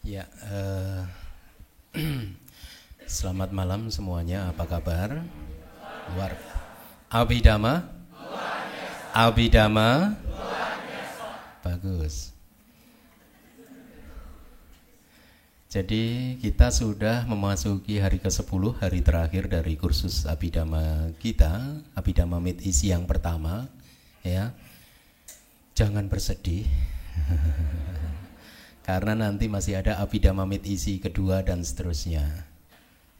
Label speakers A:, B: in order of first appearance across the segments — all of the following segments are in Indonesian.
A: Ya, selamat malam semuanya. Apa kabar? Luar. Abidama? Abidama? Bagus. Jadi kita sudah memasuki hari ke-10, hari terakhir dari kursus Abidama kita, Abidama Mid isi yang pertama, ya. Jangan bersedih. Karena nanti masih ada Abhidhamma Mid isi kedua dan seterusnya.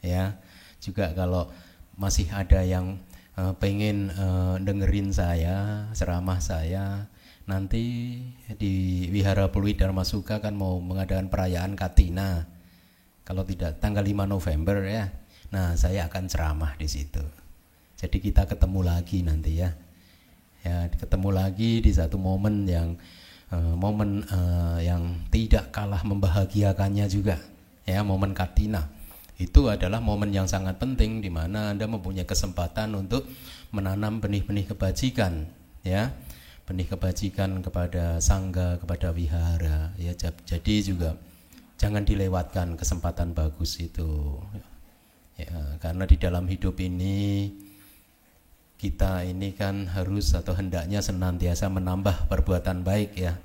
A: Ya, juga kalau masih ada yang pengen dengerin saya, ceramah saya, nanti di Wihara Pluit Dharma Suka kan mau mengadakan perayaan Katina. Kalau tidak tanggal 5 November ya. Nah, saya akan ceramah di situ. Jadi kita ketemu lagi nanti ya. Ya, ketemu lagi di satu momen yang yang tidak kalah membahagiakannya juga, ya, momen Katina. Itu adalah momen yang sangat penting di mana Anda mempunyai kesempatan untuk menanam benih-benih kebajikan, ya, benih kebajikan kepada sangga, kepada wihara, ya. Jadi juga jangan dilewatkan kesempatan bagus itu, ya, karena di dalam hidup ini kita ini kan harus atau hendaknya senantiasa menambah perbuatan baik, ya.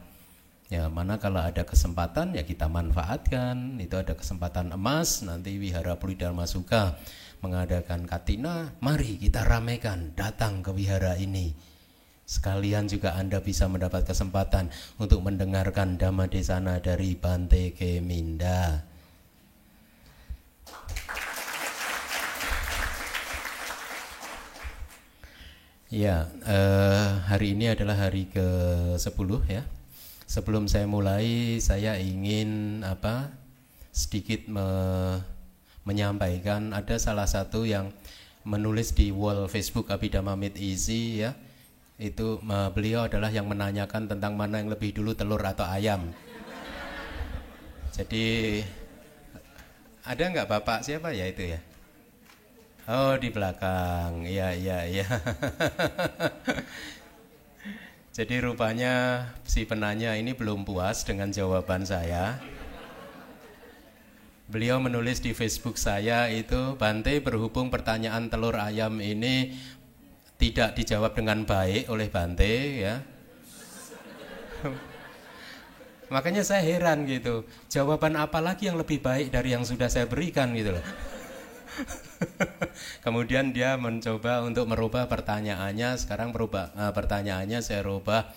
A: Ya, mana kalau ada kesempatan ya kita manfaatkan. Itu ada kesempatan emas, nanti Wihara Pluit Dharma Suka mengadakan Katina, mari kita ramaikan, datang ke wihara ini. Sekalian juga Anda bisa mendapat kesempatan untuk mendengarkan Dhamma Desana dari Bante Keminda. Ya, hari ini adalah hari ke-10 ya. Sebelum saya mulai, saya ingin sedikit menyampaikan. Ada salah satu yang menulis di wall Facebook Abhidhamma Mid isi ya. Itu beliau adalah yang menanyakan tentang mana yang lebih dulu, telur atau ayam. Jadi ada nggak Bapak siapa ya itu ya? Oh, di belakang. Iya. Jadi rupanya si penanya ini belum puas dengan jawaban saya. Beliau menulis di Facebook saya itu, Bante, berhubung pertanyaan telur ayam ini tidak dijawab dengan baik oleh Bante, ya. Makanya saya heran gitu. Jawaban apa lagi yang lebih baik dari yang sudah saya berikan gitu loh. Kemudian dia mencoba untuk merubah pertanyaannya. Sekarang pertanyaannya saya rubah,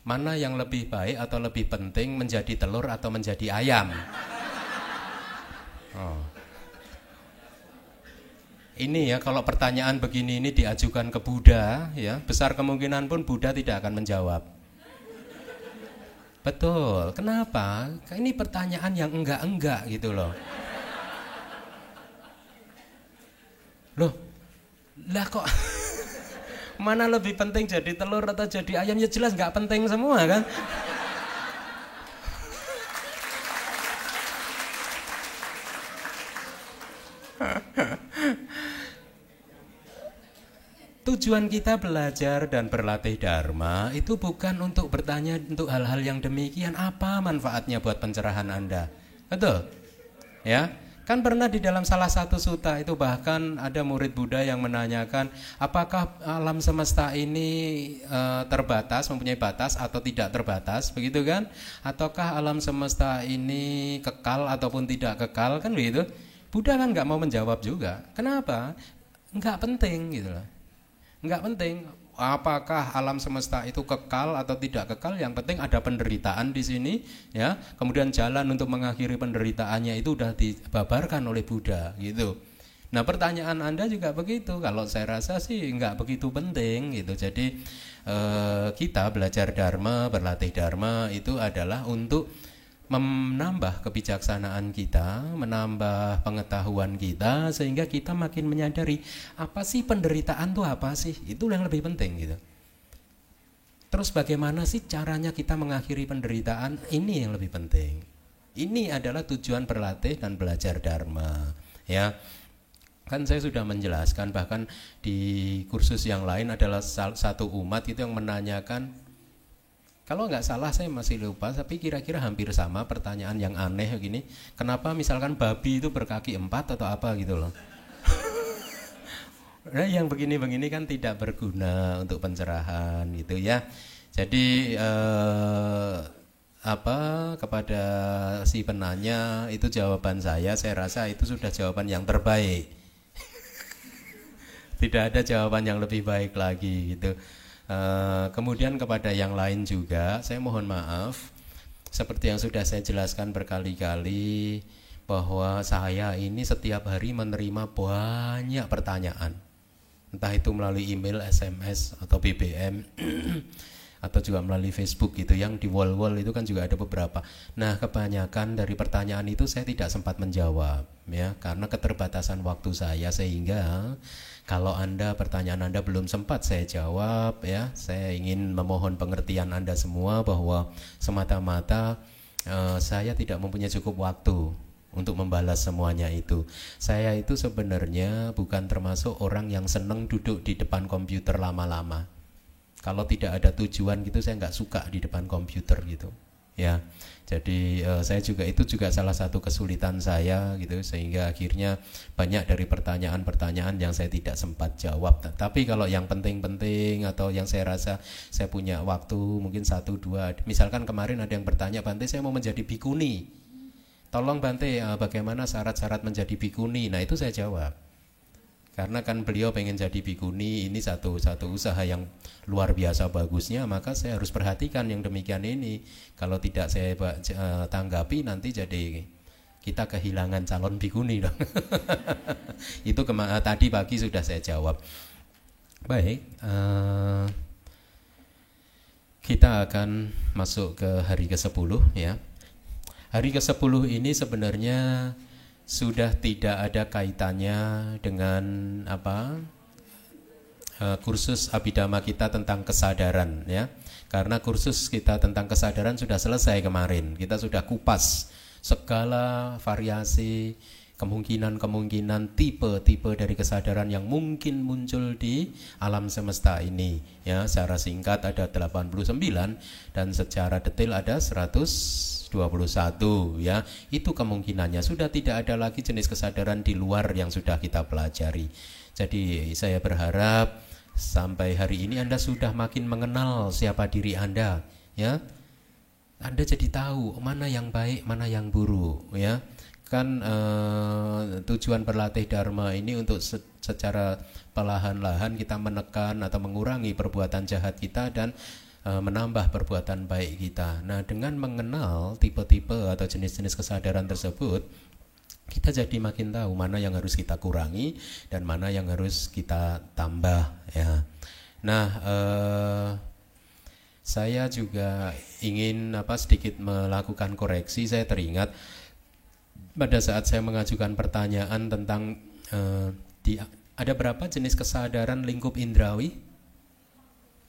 A: mana yang lebih baik atau lebih penting, menjadi telur atau menjadi ayam? Oh. Ini ya, kalau pertanyaan begini ini diajukan ke Buddha, ya, besar kemungkinan pun Buddha tidak akan menjawab. Betul. Kenapa? Ini pertanyaan yang enggak gitu loh. Loh, lah kok mana lebih penting jadi telur atau jadi ayam? Ya jelas nggak penting semua kan. Tujuan kita belajar dan berlatih Dharma itu bukan untuk bertanya untuk hal-hal yang demikian. Apa manfaatnya buat pencerahan Anda? Betul? Ya. Kan pernah di dalam salah satu sutta itu bahkan ada murid Buddha yang menanyakan, apakah alam semesta ini terbatas, mempunyai batas atau tidak terbatas, begitu kan? Ataukah alam semesta ini kekal ataupun tidak kekal, kan begitu? Buddha kan nggak mau menjawab juga. Kenapa? Nggak penting gitu loh. Nggak penting apakah alam semesta itu kekal atau tidak kekal, yang penting ada penderitaan di sini, ya. Kemudian jalan untuk mengakhiri penderitaannya itu sudah dibabarkan oleh Buddha gitu. Nah, pertanyaan Anda juga begitu. Kalau saya rasa sih nggak begitu penting gitu. Jadi kita belajar Dharma, berlatih Dharma itu adalah untuk menambah kebijaksanaan kita, menambah pengetahuan kita, sehingga kita makin menyadari apa sih penderitaan itu apa sih, itu yang lebih penting gitu. Terus bagaimana sih caranya kita mengakhiri penderitaan, ini yang lebih penting. Ini adalah tujuan berlatih dan belajar Dharma, ya. Kan saya sudah menjelaskan, bahkan di kursus yang lain adalah satu umat itu yang menanyakan, Kalau nggak salah saya masih lupa, tapi kira-kira hampir sama pertanyaan yang aneh gini. Kenapa misalkan babi itu berkaki 4 atau apa gitu loh. Nah, yang begini-begini kan tidak berguna untuk pencerahan gitu ya. Jadi kepada si penanya itu jawaban saya rasa itu sudah jawaban yang terbaik. Tidak ada jawaban yang lebih baik lagi gitu. Kemudian kepada yang lain juga saya mohon maaf, seperti yang sudah saya jelaskan berkali-kali bahwa saya ini setiap hari menerima banyak pertanyaan, entah itu melalui email, SMS atau BBM atau juga melalui Facebook gitu, yang di wall-wall itu kan juga ada beberapa. Nah, kebanyakan dari pertanyaan itu saya tidak sempat menjawab ya, karena keterbatasan waktu saya, sehingga kalau pertanyaan Anda belum sempat saya jawab ya, saya ingin memohon pengertian Anda semua bahwa semata-mata saya tidak mempunyai cukup waktu untuk membalas semuanya itu. Saya itu sebenarnya bukan termasuk orang yang senang duduk di depan komputer lama-lama. Kalau tidak ada tujuan gitu saya nggak suka di depan komputer gitu ya. Jadi saya juga itu juga salah satu kesulitan saya gitu, sehingga akhirnya banyak dari pertanyaan-pertanyaan yang saya tidak sempat jawab. Tapi kalau yang penting-penting atau yang saya rasa saya punya waktu mungkin 1-2, misalkan kemarin ada yang bertanya, Bante saya mau menjadi bikuni, tolong Bante bagaimana syarat-syarat menjadi bikuni. Nah itu saya jawab, karena kan beliau pengen jadi bikuni, ini satu usaha yang luar biasa bagusnya, maka saya harus perhatikan yang demikian ini. Kalau tidak saya tanggapi, nanti jadi kita kehilangan calon bikuni dong. Itu tadi pagi sudah saya jawab. Baik, kita akan masuk ke hari ke-10 ya. Hari ke-10 ini sebenarnya sudah tidak ada kaitannya dengan kursus abhidhamma kita tentang kesadaran ya, karena kursus kita tentang kesadaran sudah selesai kemarin. Kita sudah kupas segala variasi, kemungkinan tipe-tipe dari kesadaran yang mungkin muncul di alam semesta ini ya. Secara singkat ada 89 dan secara detail ada 121 ya. Itu kemungkinannya. Sudah tidak ada lagi jenis kesadaran di luar yang sudah kita pelajari. Jadi saya berharap sampai hari ini Anda sudah makin mengenal siapa diri Anda ya. Anda jadi tahu mana yang baik, mana yang buruk ya. Kan tujuan berlatih dharma ini untuk secara perlahan-lahan kita menekan atau mengurangi perbuatan jahat kita dan menambah perbuatan baik kita. Nah, dengan mengenal tipe-tipe atau jenis-jenis kesadaran tersebut, kita jadi makin tahu mana yang harus kita kurangi dan mana yang harus kita tambah ya. Nah, saya juga ingin sedikit melakukan koreksi. Saya teringat pada saat saya mengajukan pertanyaan tentang ada berapa jenis kesadaran lingkup indrawi?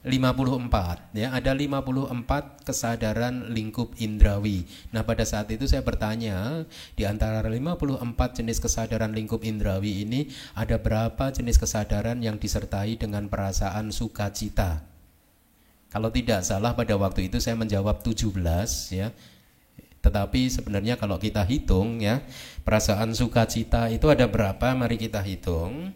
A: 54 ya, ada 54 kesadaran lingkup indrawi. Nah, pada saat itu saya bertanya, di antara 54 jenis kesadaran lingkup indrawi ini ada berapa jenis kesadaran yang disertai dengan perasaan sukacita? Kalau tidak salah pada waktu itu saya menjawab 17 ya. Tetapi sebenarnya kalau kita hitung ya, perasaan sukacita itu ada berapa? Mari kita hitung.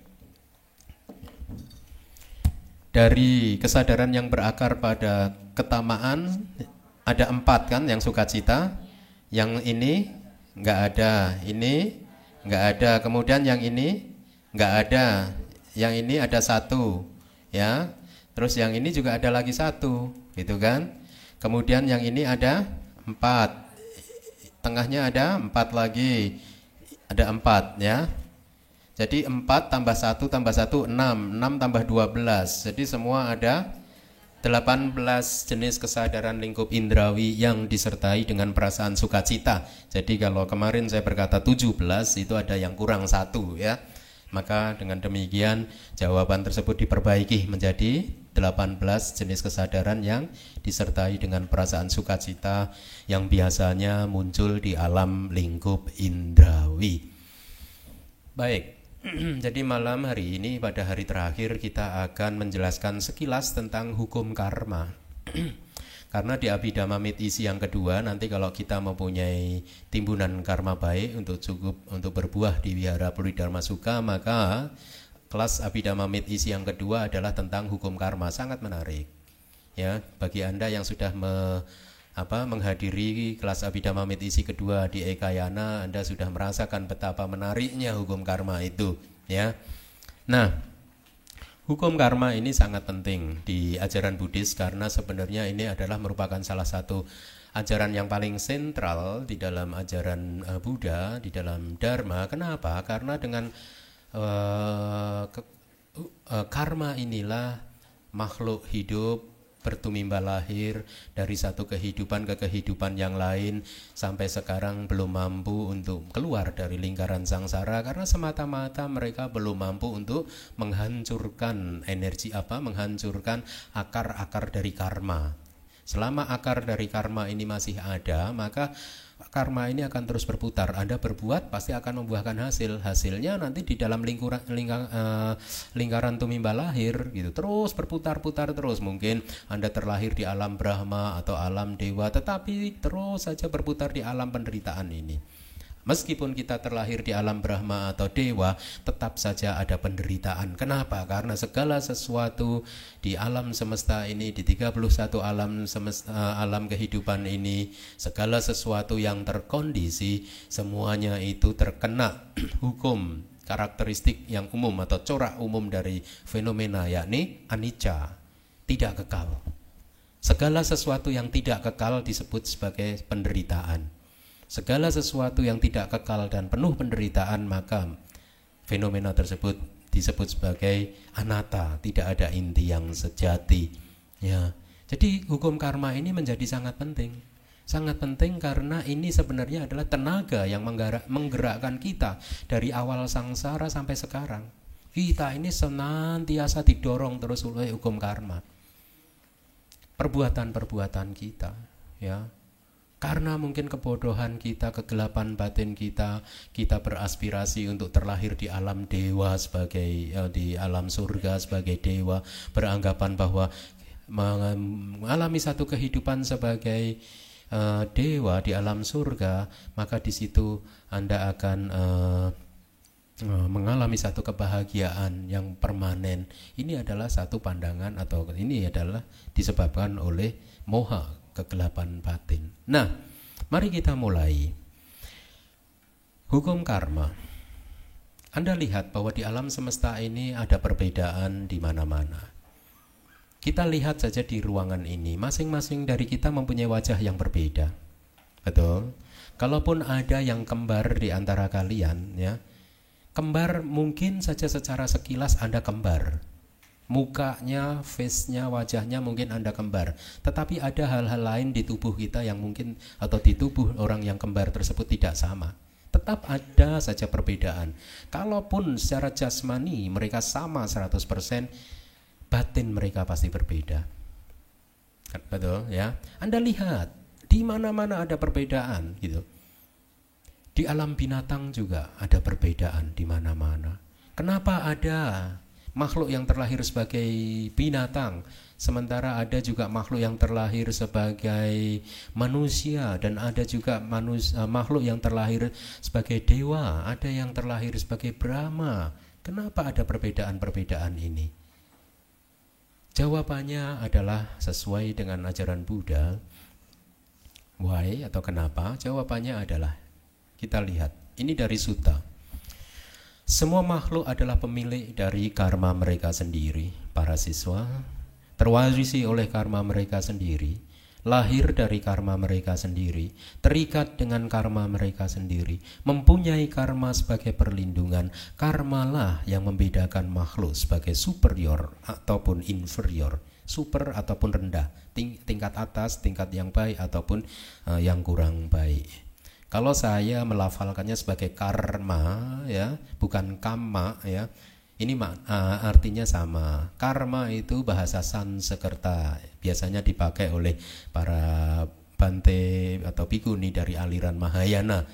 A: Dari kesadaran yang berakar pada ketamaan ada 4 kan yang sukacita. Yang ini enggak ada, ini enggak ada. Kemudian yang ini enggak ada. Yang ini ada 1 ya. Terus yang ini juga ada lagi 1 gitu kan. Kemudian yang ini ada 4. Tengahnya ada 4 lagi. Ada 4 ya. Jadi 4 tambah 1 tambah 1 6 tambah 12. Jadi semua ada 18 jenis kesadaran lingkup indrawi yang disertai dengan perasaan sukacita. Jadi kalau kemarin saya berkata 17, itu ada yang kurang 1 ya. Maka dengan demikian jawaban tersebut diperbaiki menjadi 18 jenis kesadaran yang disertai dengan perasaan sukacita yang biasanya muncul di alam lingkup indrawi. Baik. Jadi malam hari ini pada hari terakhir kita akan menjelaskan sekilas tentang hukum karma. Karena di Abhidhamma isi yang kedua, nanti kalau kita mempunyai timbunan karma baik untuk berbuah di wihara Puridharma Sukha, maka kelas Abhidhamma isi yang kedua adalah tentang hukum karma. Sangat menarik. Ya, bagi Anda yang sudah menghadiri kelas Abhidhamma isi kedua di Ekayana, Anda sudah merasakan betapa menariknya hukum karma itu, ya. Nah, hukum karma ini sangat penting di ajaran Buddhis karena sebenarnya ini adalah merupakan salah satu ajaran yang paling sentral di dalam ajaran Buddha, di dalam Dharma. Kenapa? Karena dengan karma inilah makhluk hidup bertumimba lahir dari satu kehidupan ke kehidupan yang lain sampai sekarang belum mampu untuk keluar dari lingkaran sangsara karena semata-mata mereka belum mampu untuk menghancurkan menghancurkan akar-akar dari karma. Selama akar dari karma ini masih ada, maka karma ini akan terus berputar. Anda berbuat pasti akan membuahkan hasil. Hasilnya nanti di dalam lingkaran tumimba lahir gitu. Terus berputar-putar terus. Mungkin Anda terlahir di alam Brahma atau alam dewa, tetapi terus saja berputar di alam penderitaan ini. Meskipun kita terlahir di alam Brahma atau dewa, tetap saja ada penderitaan. Kenapa? Karena segala sesuatu di alam semesta ini, di 31 alam kehidupan ini, segala sesuatu yang terkondisi, semuanya itu terkena hukum karakteristik yang umum atau corak umum dari fenomena, yakni anicca, tidak kekal. Segala sesuatu yang tidak kekal disebut sebagai penderitaan. Segala sesuatu yang tidak kekal dan penuh penderitaan, maka fenomena tersebut disebut sebagai anatta, tidak ada inti yang sejati. Ya, jadi hukum karma ini menjadi sangat penting. Sangat penting karena ini sebenarnya adalah tenaga yang menggerakkan kita dari awal sangsara sampai sekarang. Kita ini senantiasa didorong terus oleh hukum karma. Perbuatan-perbuatan kita, ya. Karena mungkin kebodohan kita, kegelapan batin kita, kita beraspirasi untuk terlahir di alam dewa di alam surga sebagai dewa, beranggapan bahwa mengalami satu kehidupan sebagai dewa di alam surga, maka di situ Anda akan mengalami satu kebahagiaan yang permanen. Ini adalah satu pandangan atau ini adalah disebabkan oleh moha, kegelapan batin. Nah, mari kita mulai. Hukum karma. Anda lihat bahwa di alam semesta ini ada perbedaan di mana-mana. Kita lihat saja di ruangan ini, masing-masing dari kita mempunyai wajah yang berbeda. Betul? Kalaupun ada yang kembar di antara kalian, ya. Kembar mungkin saja secara sekilas Anda kembar. Mukanya, face-nya, wajahnya mungkin Anda kembar. Tetapi ada hal-hal lain di tubuh kita yang mungkin, atau di tubuh orang yang kembar tersebut tidak sama. Tetap ada saja perbedaan. Kalaupun secara jasmani mereka sama 100%, batin mereka pasti berbeda. Betul ya? Anda lihat, di mana-mana ada perbedaan gitu. Di alam binatang juga ada perbedaan di mana-mana. Kenapa ada makhluk yang terlahir sebagai binatang, sementara ada juga makhluk yang terlahir sebagai manusia, dan ada juga makhluk yang terlahir sebagai dewa, ada yang terlahir sebagai Brahma. Kenapa ada perbedaan-perbedaan ini? Jawabannya adalah sesuai dengan ajaran Buddha. Why atau kenapa? Jawabannya adalah, kita lihat, ini dari sutta. Semua makhluk adalah pemilik dari karma mereka sendiri. Para siswa terwarisi oleh karma mereka sendiri, lahir dari karma mereka sendiri, terikat dengan karma mereka sendiri, mempunyai karma sebagai perlindungan. Karmalah yang membedakan makhluk sebagai superior ataupun inferior, super ataupun rendah, tingkat atas, tingkat yang baik ataupun yang kurang baik. Kalau saya melafalkannya sebagai karma, ya, bukan kamma, ya, ini artinya sama. Karma itu bahasa Sanskerta, biasanya dipakai oleh para bante atau bhikkhuni dari aliran Mahayana.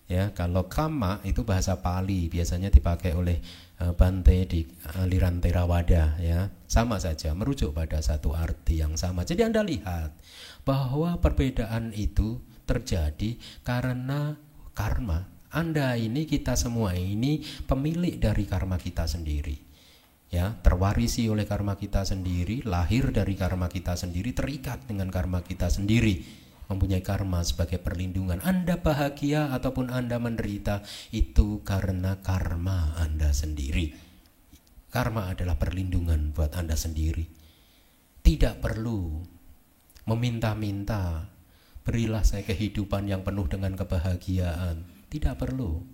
A: Ya, kalau kama itu bahasa Pali, biasanya dipakai oleh Bante di aliran Theravada, ya. Sama saja, merujuk pada satu arti yang sama. Jadi Anda lihat bahwa perbedaan itu terjadi karena karma. Anda ini, kita semua ini pemilik dari karma kita sendiri. Ya, terwarisi oleh karma kita sendiri, lahir dari karma kita sendiri, terikat dengan karma kita sendiri. Mempunyai karma sebagai perlindungan. Anda bahagia ataupun Anda menderita itu karena karma Anda sendiri. Karma adalah perlindungan buat Anda sendiri. Tidak perlu meminta-minta, berilah saya kehidupan yang penuh dengan kebahagiaan. Tidak perlu.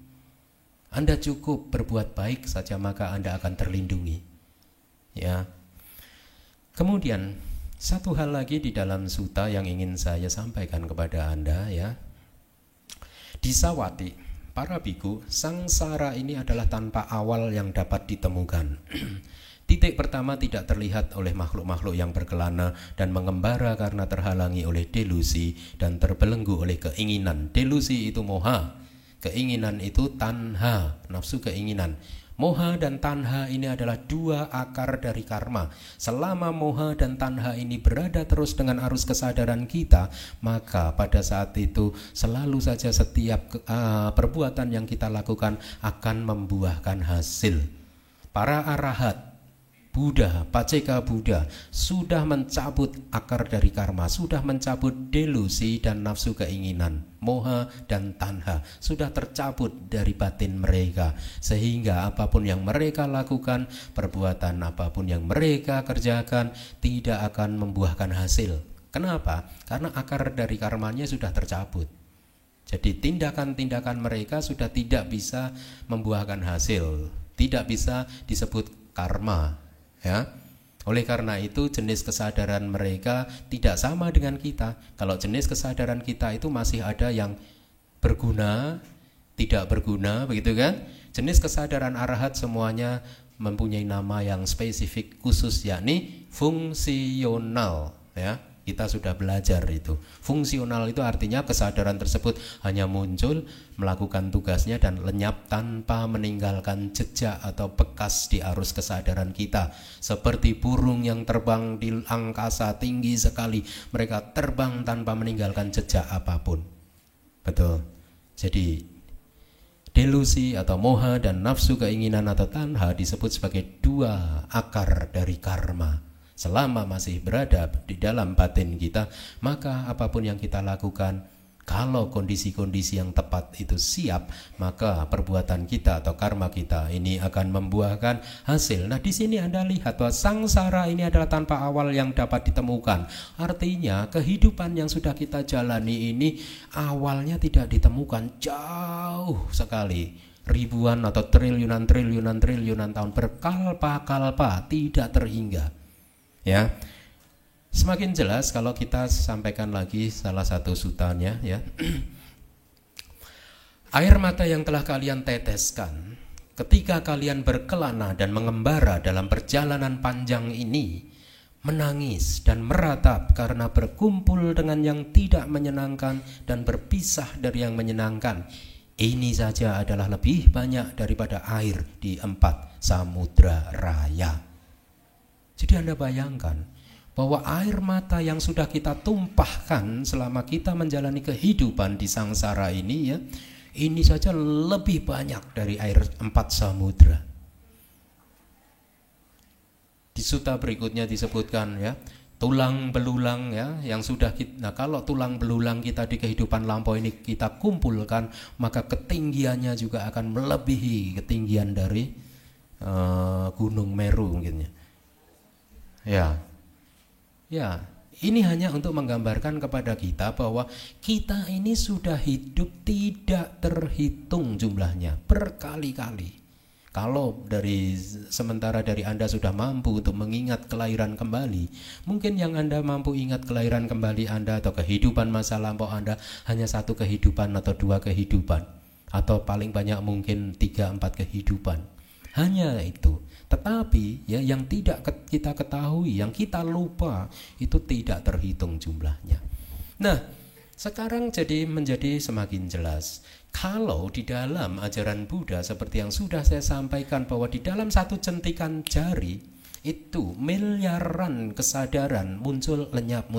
A: Anda cukup berbuat baik saja, maka Anda akan terlindungi. Ya. Kemudian satu hal lagi di dalam sutta yang ingin saya sampaikan kepada Anda, ya. Di Sawati, para biku, sangsara ini adalah tanpa awal yang dapat ditemukan. Titik pertama tidak terlihat oleh makhluk-makhluk yang berkelana dan mengembara karena terhalangi oleh delusi dan terbelenggu oleh keinginan. Delusi itu moha, keinginan itu tanha, nafsu keinginan. Moha dan tanha ini adalah dua akar dari karma. Selama moha dan tanha ini berada terus dengan arus kesadaran kita, maka pada saat itu selalu saja setiap perbuatan yang kita lakukan akan membuahkan hasil. Para arahat, Buddha, Paceka Buddha sudah mencabut akar dari karma, sudah mencabut delusi dan nafsu keinginan, moha dan tanha, sudah tercabut dari batin mereka, sehingga apapun yang mereka lakukan, perbuatan apapun yang mereka kerjakan tidak akan membuahkan hasil. Kenapa? Karena akar dari karmanya sudah tercabut. Jadi tindakan-tindakan mereka sudah tidak bisa membuahkan hasil, tidak bisa disebut karma. Ya, oleh karena itu jenis kesadaran mereka tidak sama dengan kita. Kalau jenis kesadaran kita itu masih ada yang berguna, tidak berguna, begitu kan? Jenis kesadaran arahat semuanya mempunyai nama yang spesifik khusus, yakni fungsional. Ya, kita sudah belajar itu. Fungsional itu artinya kesadaran tersebut hanya muncul, melakukan tugasnya dan lenyap tanpa meninggalkan jejak atau bekas di arus kesadaran kita. Seperti burung yang terbang di angkasa tinggi sekali, mereka terbang tanpa meninggalkan jejak apapun. Betul. Jadi delusi atau moha dan nafsu keinginan atau tanha disebut sebagai dua akar dari karma. Selama masih berada di dalam batin kita, maka apapun yang kita lakukan, kalau kondisi-kondisi yang tepat itu siap, maka perbuatan kita atau karma kita ini akan membuahkan hasil. Nah, di sini Anda lihat bahwa sangsara ini adalah tanpa awal yang dapat ditemukan. Artinya kehidupan yang sudah kita jalani ini awalnya tidak ditemukan, jauh sekali. Ribuan atau triliunan tahun, berkalpa-kalpa, tidak terhingga. Ya, semakin jelas kalau kita sampaikan lagi salah satu sutanya, ya. Air mata yang telah kalian teteskan ketika kalian berkelana dan mengembara dalam perjalanan panjang ini, menangis dan meratap karena berkumpul dengan yang tidak menyenangkan dan berpisah dari yang menyenangkan. Ini saja adalah lebih banyak daripada air di 4 samudra raya. Jadi Anda bayangkan bahwa air mata yang sudah kita tumpahkan selama kita menjalani kehidupan di sangsara ini, ya, ini saja lebih banyak dari air 4 samudra. Di sutta berikutnya disebutkan, ya, tulang belulang, ya, yang sudah kita, nah kalau tulang belulang kita di kehidupan lampau ini kita kumpulkan, maka ketinggiannya juga akan melebihi ketinggian dari Gunung Meru mungkin, ya. Ya, ini hanya untuk menggambarkan kepada kita bahwa kita ini sudah hidup tidak terhitung jumlahnya, berkali-kali. Kalau sementara dari Anda sudah mampu untuk mengingat kelahiran kembali, mungkin yang Anda mampu ingat kelahiran kembali Anda atau kehidupan masa lampau Anda hanya 1 kehidupan atau 2 kehidupan, atau paling banyak mungkin 3-4 kehidupan. Hanya itu. Tetapi ya, yang tidak kita ketahui, yang kita lupa, itu tidak terhitung jumlahnya. Nah, Sekarang menjadi semakin jelas. Kalau di dalam ajaran Buddha seperti yang sudah saya sampaikan bahwa di dalam satu centikan jari itu miliaran kesadaran muncul lenyap.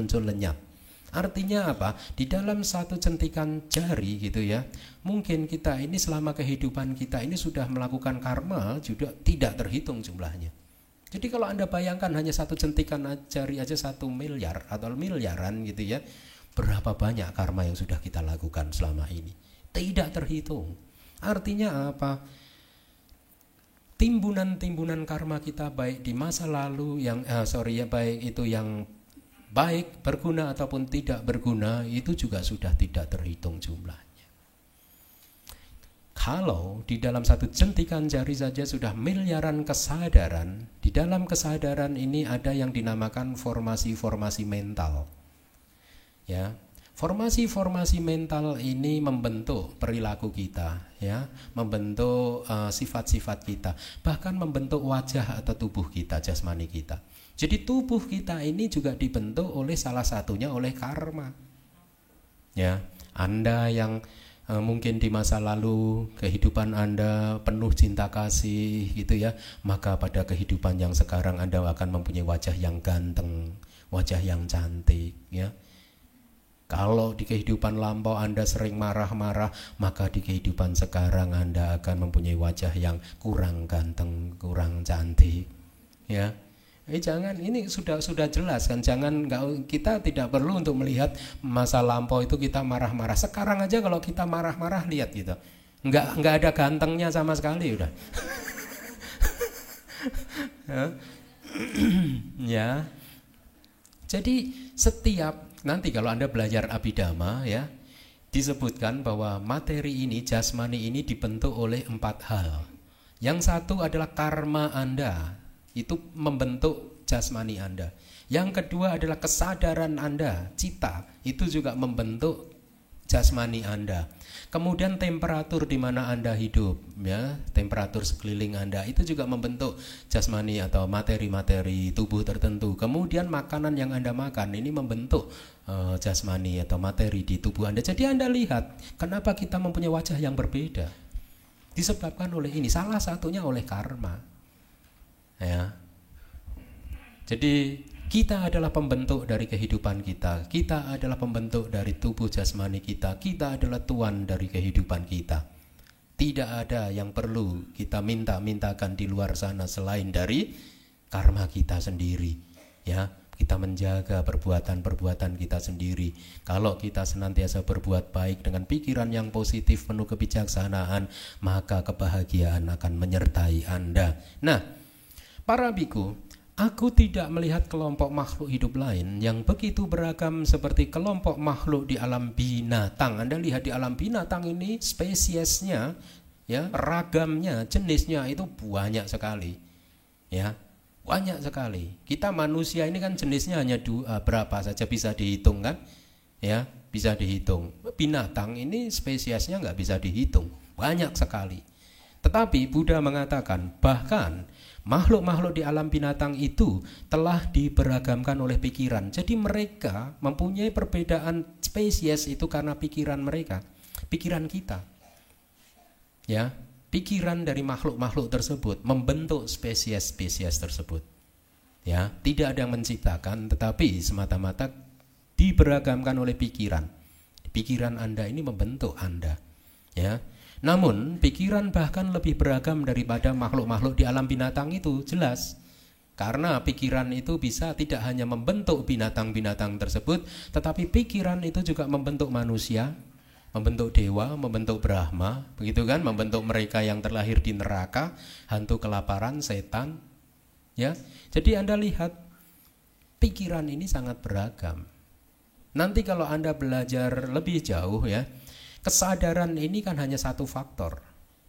A: Artinya apa? Di dalam satu centikan jari gitu ya, mungkin kita ini selama kehidupan kita ini sudah melakukan karma juga tidak terhitung jumlahnya. Jadi kalau Anda bayangkan hanya satu centikan jari aja 1 miliar atau miliaran gitu ya, berapa banyak karma yang sudah kita lakukan selama ini? Tidak terhitung. Artinya apa? Timbunan-timbunan karma kita baik di masa lalu baik itu yang baik, berguna ataupun tidak berguna, itu juga sudah tidak terhitung jumlahnya. Kalau di dalam satu jentikan jari saja sudah miliaran kesadaran, di dalam kesadaran ini ada yang dinamakan formasi-formasi mental. Ya, formasi-formasi mental ini membentuk perilaku kita, ya, membentuk sifat-sifat kita, bahkan membentuk wajah atau tubuh kita, jasmani kita. Jadi tubuh kita ini juga dibentuk oleh salah satunya oleh karma. Ya, Anda yang mungkin di masa lalu kehidupan Anda penuh cinta kasih gitu ya, maka pada kehidupan yang sekarang Anda akan mempunyai wajah yang ganteng, wajah yang cantik, ya. Kalau di kehidupan lampau Anda sering marah-marah, maka di kehidupan sekarang Anda akan mempunyai wajah yang kurang ganteng, kurang cantik, ya. Jangan, ini sudah jelas kan, kita tidak perlu untuk melihat masa lampau itu kita marah-marah. Sekarang aja kalau kita marah-marah lihat gitu, nggak ada gantengnya sama sekali udah. Ya, jadi nanti kalau Anda belajar Abhidhamma ya, disebutkan bahwa materi ini, jasmani ini dibentuk oleh 4 hal. Yang satu adalah karma Anda, itu membentuk jasmani Anda. Yang kedua adalah kesadaran Anda, cita, itu juga membentuk jasmani Anda. Kemudian temperatur di mana Anda hidup, ya, temperatur sekeliling Anda itu juga membentuk jasmani atau materi-materi tubuh tertentu. Kemudian makanan yang Anda makan ini membentuk jasmani atau materi di tubuh Anda. Jadi Anda lihat kenapa kita mempunyai wajah yang berbeda, disebabkan oleh ini, salah satunya oleh karma. Ya. Jadi kita adalah pembentuk dari kehidupan kita. Kita adalah pembentuk dari tubuh jasmani kita. Kita adalah tuan dari kehidupan kita. Tidak ada yang perlu kita minta-mintakan di luar sana selain dari karma kita sendiri. Ya, kita menjaga perbuatan-perbuatan kita sendiri. Kalau kita senantiasa berbuat baik dengan pikiran yang positif penuh kebijaksanaan, maka kebahagiaan akan menyertai Anda. Nah, para biku, aku tidak melihat kelompok makhluk hidup lain yang begitu beragam seperti kelompok makhluk di alam binatang. Anda lihat di alam binatang ini spesiesnya, ya, ragamnya, jenisnya itu banyak sekali. Ya, banyak sekali. Kita manusia ini kan jenisnya hanya berapa saja bisa dihitung kan? Ya, bisa dihitung. Binatang ini spesiesnya nggak bisa dihitung, banyak sekali. Tetapi Buddha mengatakan bahkan makhluk-makhluk di alam binatang itu telah diberagamkan oleh pikiran. Jadi mereka mempunyai perbedaan spesies itu karena pikiran mereka, pikiran kita. Ya, pikiran dari makhluk-makhluk tersebut membentuk spesies-spesies tersebut. Ya, tidak ada yang menciptakan, tetapi semata-mata diberagamkan oleh pikiran. Pikiran Anda ini membentuk Anda. Ya. Namun pikiran bahkan lebih beragam daripada makhluk-makhluk di alam binatang itu, jelas. Karena pikiran itu bisa tidak hanya membentuk binatang-binatang tersebut, tetapi pikiran itu juga membentuk manusia, membentuk dewa, membentuk Brahma, begitu kan, membentuk mereka yang terlahir di neraka, hantu kelaparan, setan. Ya. Jadi Anda lihat pikiran ini sangat beragam. Nanti kalau Anda belajar lebih jauh ya, kesadaran ini kan hanya satu faktor.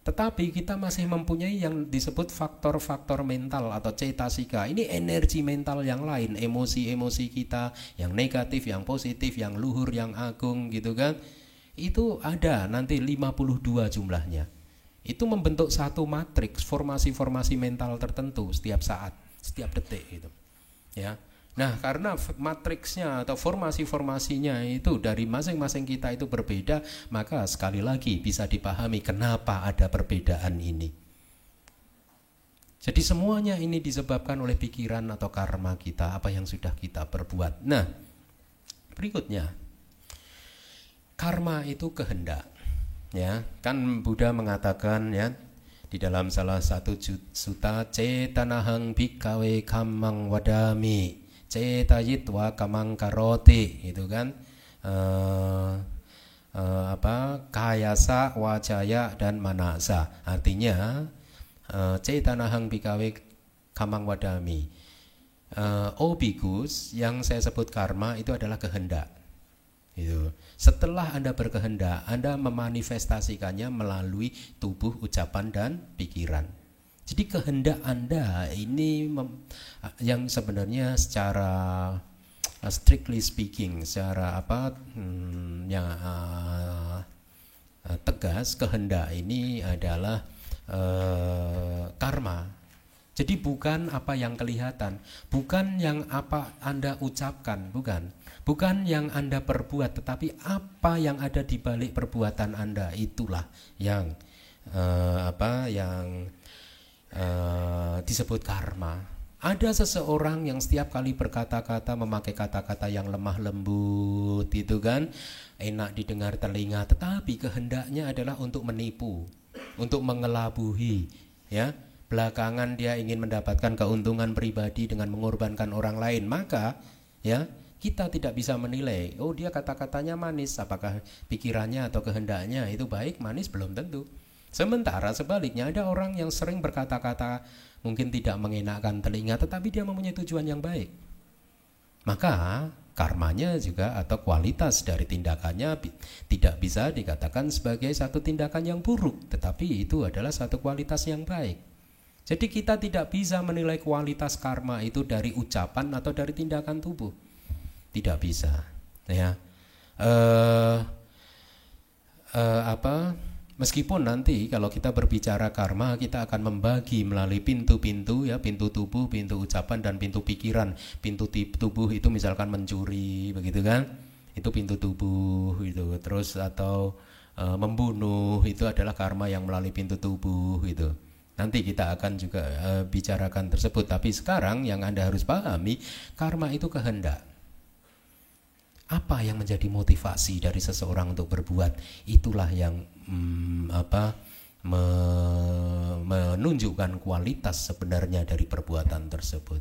A: Tetapi kita masih mempunyai yang disebut faktor-faktor mental atau cetasika. Ini energi mental yang lain, emosi-emosi kita, yang negatif, yang positif, yang luhur, yang agung gitu kan. Itu ada nanti 52 jumlahnya. Itu membentuk satu matriks formasi-formasi mental tertentu setiap saat, setiap detik gitu. Ya. Nah, karena matriksnya atau formasi-formasinya itu dari masing-masing kita itu berbeda, maka sekali lagi bisa dipahami kenapa ada perbedaan ini. Jadi semuanya ini disebabkan oleh pikiran atau karma kita, apa yang sudah kita perbuat. Nah, berikutnya, karma itu kehendak. Ya, kan Buddha mengatakan ya di dalam salah satu sutta, cetanahang bhikkhave kammang wadami cetayitwa kamang karoti, itu kan kayasa, wacaya dan manasa. Artinya cetanahang bhikkhave kamang wadami. Oh bikus, yang saya sebut karma itu adalah kehendak. Itu. Setelah Anda berkehendak, Anda memanifestasikannya melalui tubuh, ucapan dan pikiran. Jadi kehendak Anda ini yang sebenarnya secara strictly speaking, secara tegas, kehendak ini adalah karma. Jadi bukan apa yang kelihatan, bukan yang apa Anda ucapkan, bukan yang Anda perbuat, tetapi apa yang ada di balik perbuatan Anda, itulah yang disebut karma. Ada seseorang yang setiap kali berkata-kata memakai kata-kata yang lemah lembut, itu kan enak didengar telinga, tetapi kehendaknya adalah untuk menipu, untuk mengelabui, ya. Belakangan dia ingin mendapatkan keuntungan pribadi dengan mengorbankan orang lain, maka ya kita tidak bisa menilai, oh dia kata-katanya manis, apakah pikirannya atau kehendaknya itu baik, manis, belum tentu. Sementara sebaliknya ada orang yang sering berkata-kata mungkin tidak mengenakkan telinga, tetapi dia mempunyai tujuan yang baik. Maka karmanya juga atau kualitas dari tindakannya tidak bisa dikatakan sebagai satu tindakan yang buruk, tetapi itu adalah satu kualitas yang baik. Jadi kita tidak bisa menilai kualitas karma itu dari ucapan atau dari tindakan tubuh. Tidak bisa, ya. Meskipun nanti kalau kita berbicara karma, kita akan membagi melalui pintu-pintu, ya, pintu tubuh, pintu ucapan dan pintu pikiran. Pintu tubuh itu misalkan mencuri, begitu kan? Itu pintu tubuh itu. Terus atau membunuh, itu adalah karma yang melalui pintu tubuh itu. Nanti kita akan juga bicarakan tersebut. Tapi sekarang yang Anda harus pahami, karma itu kehendak. Apa yang menjadi motivasi dari seseorang untuk berbuat, itulah yang menunjukkan kualitas sebenarnya dari perbuatan tersebut.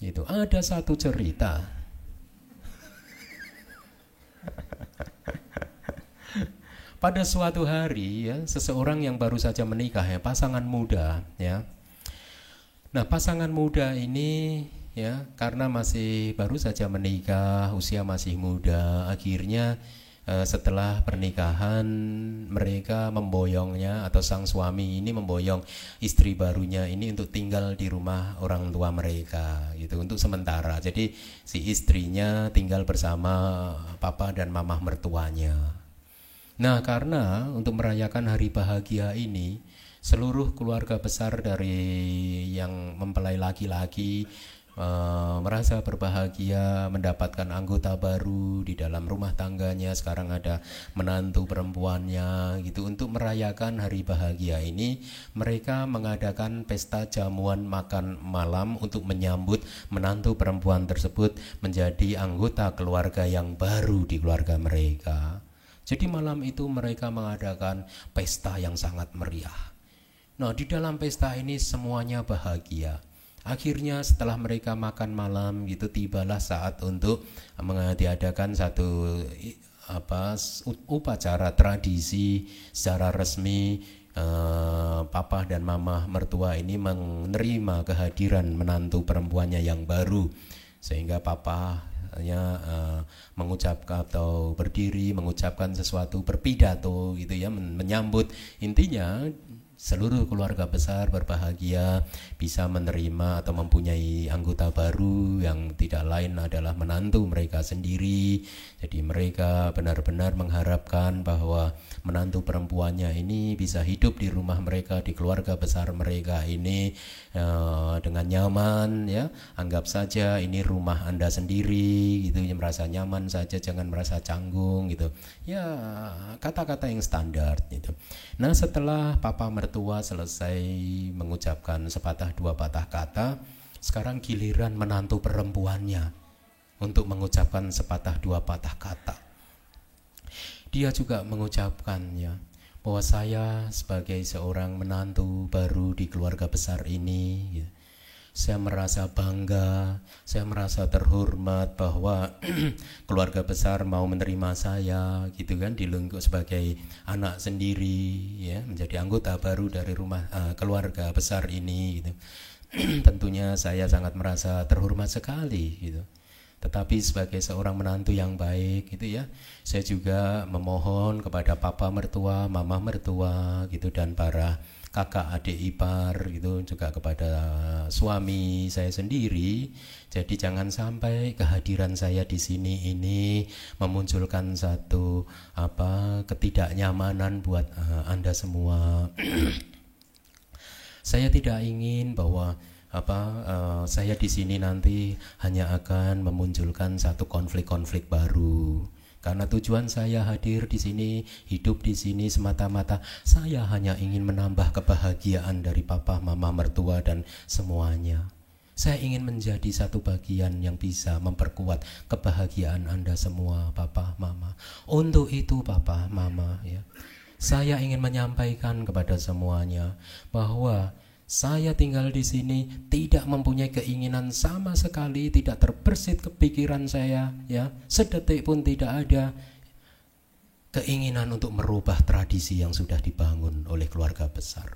A: Itu ada satu cerita. Pada suatu hari, ya, seseorang yang baru saja menikah, ya, pasangan muda, ya. Nah, pasangan muda ini, ya, karena masih baru saja menikah, usia masih muda, akhirnya setelah pernikahan mereka memboyongnya, atau sang suami ini memboyong istri barunya ini untuk tinggal di rumah orang tua mereka, gitu, untuk sementara. Jadi si istrinya tinggal bersama papa dan mama mertuanya. Nah, karena untuk merayakan hari bahagia ini, seluruh keluarga besar dari yang mempelai laki-laki merasa berbahagia mendapatkan anggota baru di dalam rumah tangganya. Sekarang ada menantu perempuannya, gitu. Untuk merayakan hari bahagia ini, mereka mengadakan pesta jamuan makan malam untuk menyambut menantu perempuan tersebut menjadi anggota keluarga yang baru di keluarga mereka. Jadi malam itu mereka mengadakan pesta yang sangat meriah. Nah, di dalam pesta ini semuanya bahagia. Akhirnya setelah mereka makan malam, gitu, tibalah saat untuk mengadakan satu upacara tradisi secara resmi. Papa dan mama mertua ini menerima kehadiran menantu perempuannya yang baru, sehingga papa mengucapkan atau berdiri mengucapkan sesuatu, berpidato, gitu ya, menyambut. Intinya seluruh keluarga besar berbahagia, bisa menerima atau mempunyai anggota baru yang tidak lain adalah menantu mereka sendiri. Jadi mereka benar-benar mengharapkan bahwa menantu perempuannya ini bisa hidup di rumah mereka, di keluarga besar mereka ini dengan nyaman, ya. Anggap saja ini rumah Anda sendiri gitu, ya, merasa nyaman saja, jangan merasa canggung gitu. Ya, kata-kata yang standar gitu. Nah, setelah papa mertua selesai mengucapkan sepatah dua patah kata, sekarang giliran menantu perempuannya untuk mengucapkan sepatah dua patah kata. Dia juga mengucapkannya bahwa saya sebagai seorang menantu baru di keluarga besar ini, gitu, saya merasa bangga, saya merasa terhormat bahwa keluarga besar mau menerima saya, gitu kan, di lingkup sebagai anak sendiri, ya, menjadi anggota baru dari rumah keluarga besar ini, gitu. Tentunya saya sangat merasa terhormat sekali, gitu. Tetapi sebagai seorang menantu yang baik, gitu ya, saya juga memohon kepada papa mertua, mama mertua, gitu, dan para kakak adik ipar, gitu, juga kepada suami saya sendiri. Jadi jangan sampai kehadiran saya di sini ini memunculkan satu ketidaknyamanan buat Anda semua. Saya tidak ingin bahwa saya di sini nanti hanya akan memunculkan satu konflik-konflik baru. Karena tujuan saya hadir di sini, hidup di sini semata-mata saya hanya ingin menambah kebahagiaan dari papa, mama, mertua dan semuanya. Saya ingin menjadi satu bagian yang bisa memperkuat kebahagiaan Anda semua, papa, mama. Untuk itu papa, mama, ya, saya ingin menyampaikan kepada semuanya bahwa saya tinggal di sini tidak mempunyai keinginan sama sekali, tidak terbersit kepikiran saya, ya, sedetik pun tidak ada keinginan untuk merubah tradisi yang sudah dibangun oleh keluarga besar.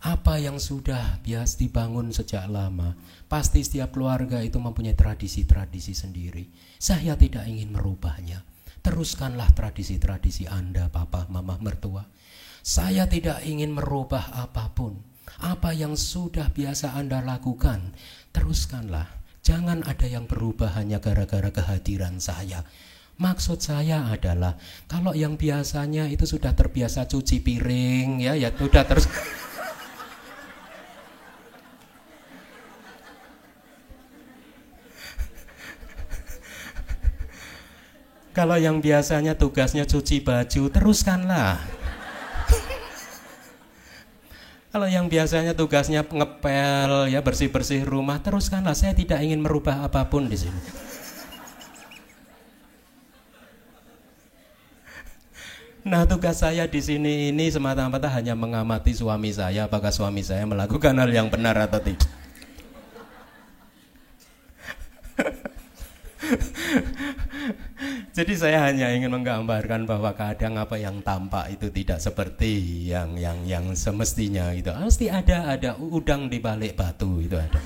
A: Apa yang sudah biasa dibangun sejak lama, pasti setiap keluarga itu mempunyai tradisi-tradisi sendiri. Saya tidak ingin merubahnya. Teruskanlah tradisi-tradisi Anda, papa, mama, mertua. Saya tidak ingin merubah apapun. Apa yang sudah biasa Anda lakukan, teruskanlah. Jangan ada yang berubah hanya gara-gara kehadiran saya. Maksud saya adalah kalau yang biasanya itu sudah terbiasa cuci piring, ya sudah terus. Kalau yang biasanya tugasnya cuci baju, teruskanlah. Kalau yang biasanya tugasnya ngepel, ya, bersih-bersih rumah, teruskanlah. Saya tidak ingin merubah apapun di sini. Nah, tugas saya di sini ini semata-mata hanya mengamati suami saya, apakah suami saya melakukan hal yang benar atau tidak. Jadi saya hanya ingin menggambarkan bahwa kadang apa yang tampak itu tidak seperti yang semestinya itu. Pasti ada udang di balik batu, itu ada.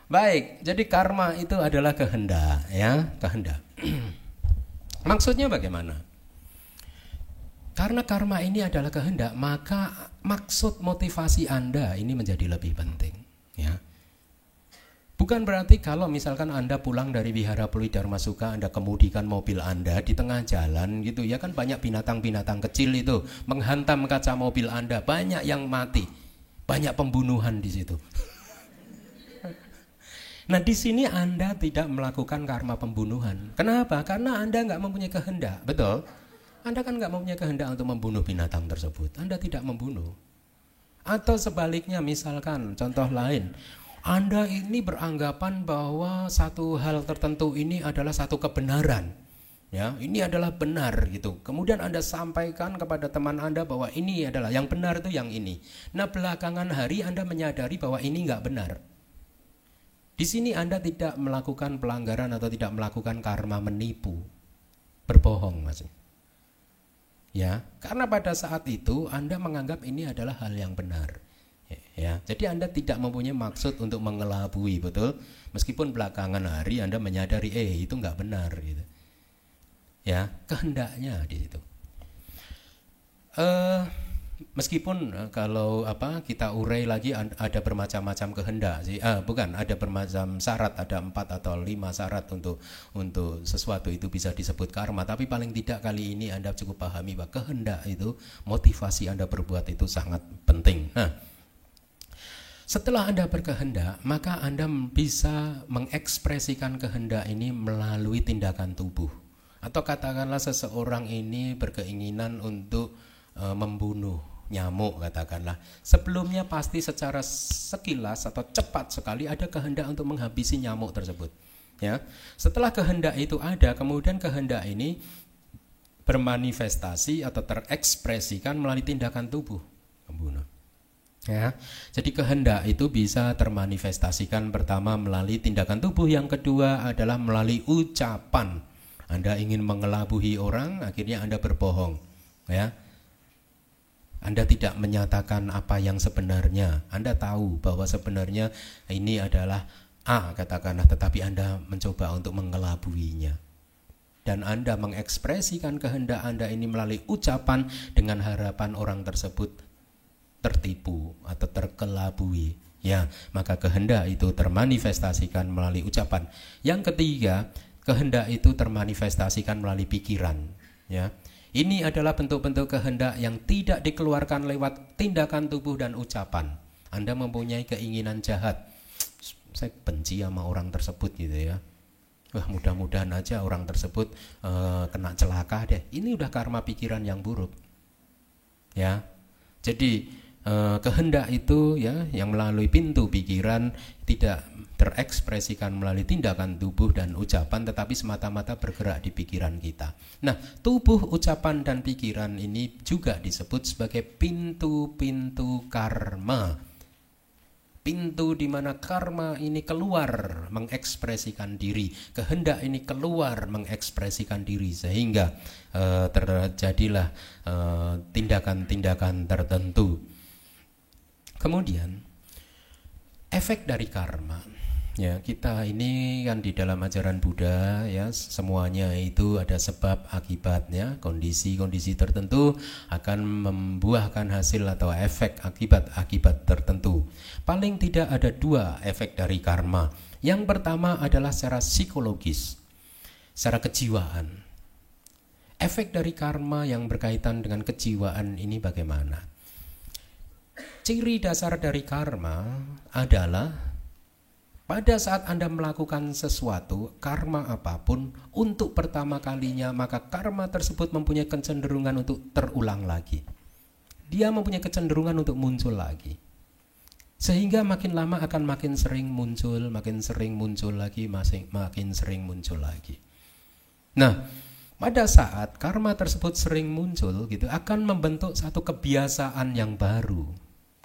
A: Baik, jadi karma itu adalah kehendak, ya, kehendak. Maksudnya bagaimana? Karena karma ini adalah kehendak, maka maksud motivasi Anda ini menjadi lebih penting, ya. Bukan berarti kalau misalkan Anda pulang dari Wihara Puri Dharmasuka, Anda kemudikan mobil Anda di tengah jalan gitu, ya kan, banyak binatang-binatang kecil itu menghantam kaca mobil Anda, banyak yang mati, banyak pembunuhan di situ. Nah, di sini Anda tidak melakukan karma pembunuhan. Kenapa? Karena Anda nggak mempunyai kehendak, betul? Anda kan nggak mempunyai kehendak untuk membunuh binatang tersebut. Anda tidak membunuh. Atau sebaliknya, misalkan contoh lain, Anda ini beranggapan bahwa satu hal tertentu ini adalah satu kebenaran, ya, ini adalah benar gitu. Kemudian Anda sampaikan kepada teman Anda bahwa ini adalah yang benar, itu yang ini. Nah, belakangan hari Anda menyadari bahwa ini nggak benar. Di sini Anda tidak melakukan pelanggaran atau tidak melakukan karma menipu, berbohong, Mas. Ya, karena pada saat itu Anda menganggap ini adalah hal yang benar. Ya, jadi Anda tidak mempunyai maksud untuk mengelabui, betul? Meskipun belakangan hari Anda menyadari itu nggak benar gitu. Ya, kehendaknya di situ. Meskipun kalau kita urai lagi ada bermacam-macam kehendak sih, bukan, ada bermacam syarat, ada 4 atau 5 syarat untuk sesuatu itu bisa disebut karma. Tapi paling tidak kali ini Anda cukup pahami bahwa kehendak itu, motivasi Anda berbuat itu sangat penting. Nah, setelah Anda berkehendak, maka Anda bisa mengekspresikan kehendak ini melalui tindakan tubuh. Atau katakanlah seseorang ini berkeinginan untuk membunuh nyamuk, katakanlah. Sebelumnya pasti secara sekilas atau cepat sekali ada kehendak untuk menghabisi nyamuk tersebut. Ya. Setelah kehendak itu ada, kemudian kehendak ini bermanifestasi atau terekspresikan melalui tindakan tubuh membunuh. Ya. Jadi kehendak itu bisa termanifestasikan pertama melalui tindakan tubuh, yang kedua adalah melalui ucapan. Anda ingin mengelabui orang, akhirnya Anda berbohong. Ya. Anda tidak menyatakan apa yang sebenarnya. Anda tahu bahwa sebenarnya ini adalah A, katakanlah, tetapi Anda mencoba untuk mengelabuinya. Dan Anda mengekspresikan kehendak Anda ini melalui ucapan dengan harapan orang tersebut tertipu atau terkelabui. Ya, maka kehendak itu termanifestasikan melalui ucapan. Yang ketiga, kehendak itu termanifestasikan melalui pikiran. Ya. Ini adalah bentuk-bentuk kehendak yang tidak dikeluarkan lewat tindakan tubuh dan ucapan. Anda mempunyai keinginan jahat, saya benci sama orang tersebut gitu ya. Wah, mudah-mudahan aja orang tersebut kena celaka deh. Ini udah karma pikiran yang buruk. Ya. Jadi kehendak itu ya yang melalui pintu pikiran tidak terekspresikan melalui tindakan tubuh dan ucapan, tetapi semata-mata bergerak di pikiran kita. Nah, tubuh, ucapan, dan pikiran ini juga disebut sebagai pintu-pintu karma. Pintu di mana karma ini keluar mengekspresikan diri, kehendak ini keluar mengekspresikan diri, sehingga terjadilah tindakan-tindakan tertentu. Kemudian efek dari karma. Ya, kita ini kan di dalam ajaran Buddha ya, semuanya itu ada sebab akibatnya, kondisi-kondisi tertentu akan membuahkan hasil atau efek akibat tertentu. Paling tidak ada 2 efek dari karma. Yang pertama adalah secara psikologis, secara kejiwaan. Efek dari karma yang berkaitan dengan kejiwaan ini bagaimana? Ciri dasar dari karma adalah pada saat Anda melakukan sesuatu, karma apapun, untuk pertama kalinya, maka karma tersebut mempunyai kecenderungan untuk terulang lagi. Dia mempunyai kecenderungan untuk muncul lagi. Sehingga makin lama akan makin sering muncul lagi, makin sering muncul lagi. Nah, pada saat karma tersebut sering muncul gitu, akan membentuk satu kebiasaan yang baru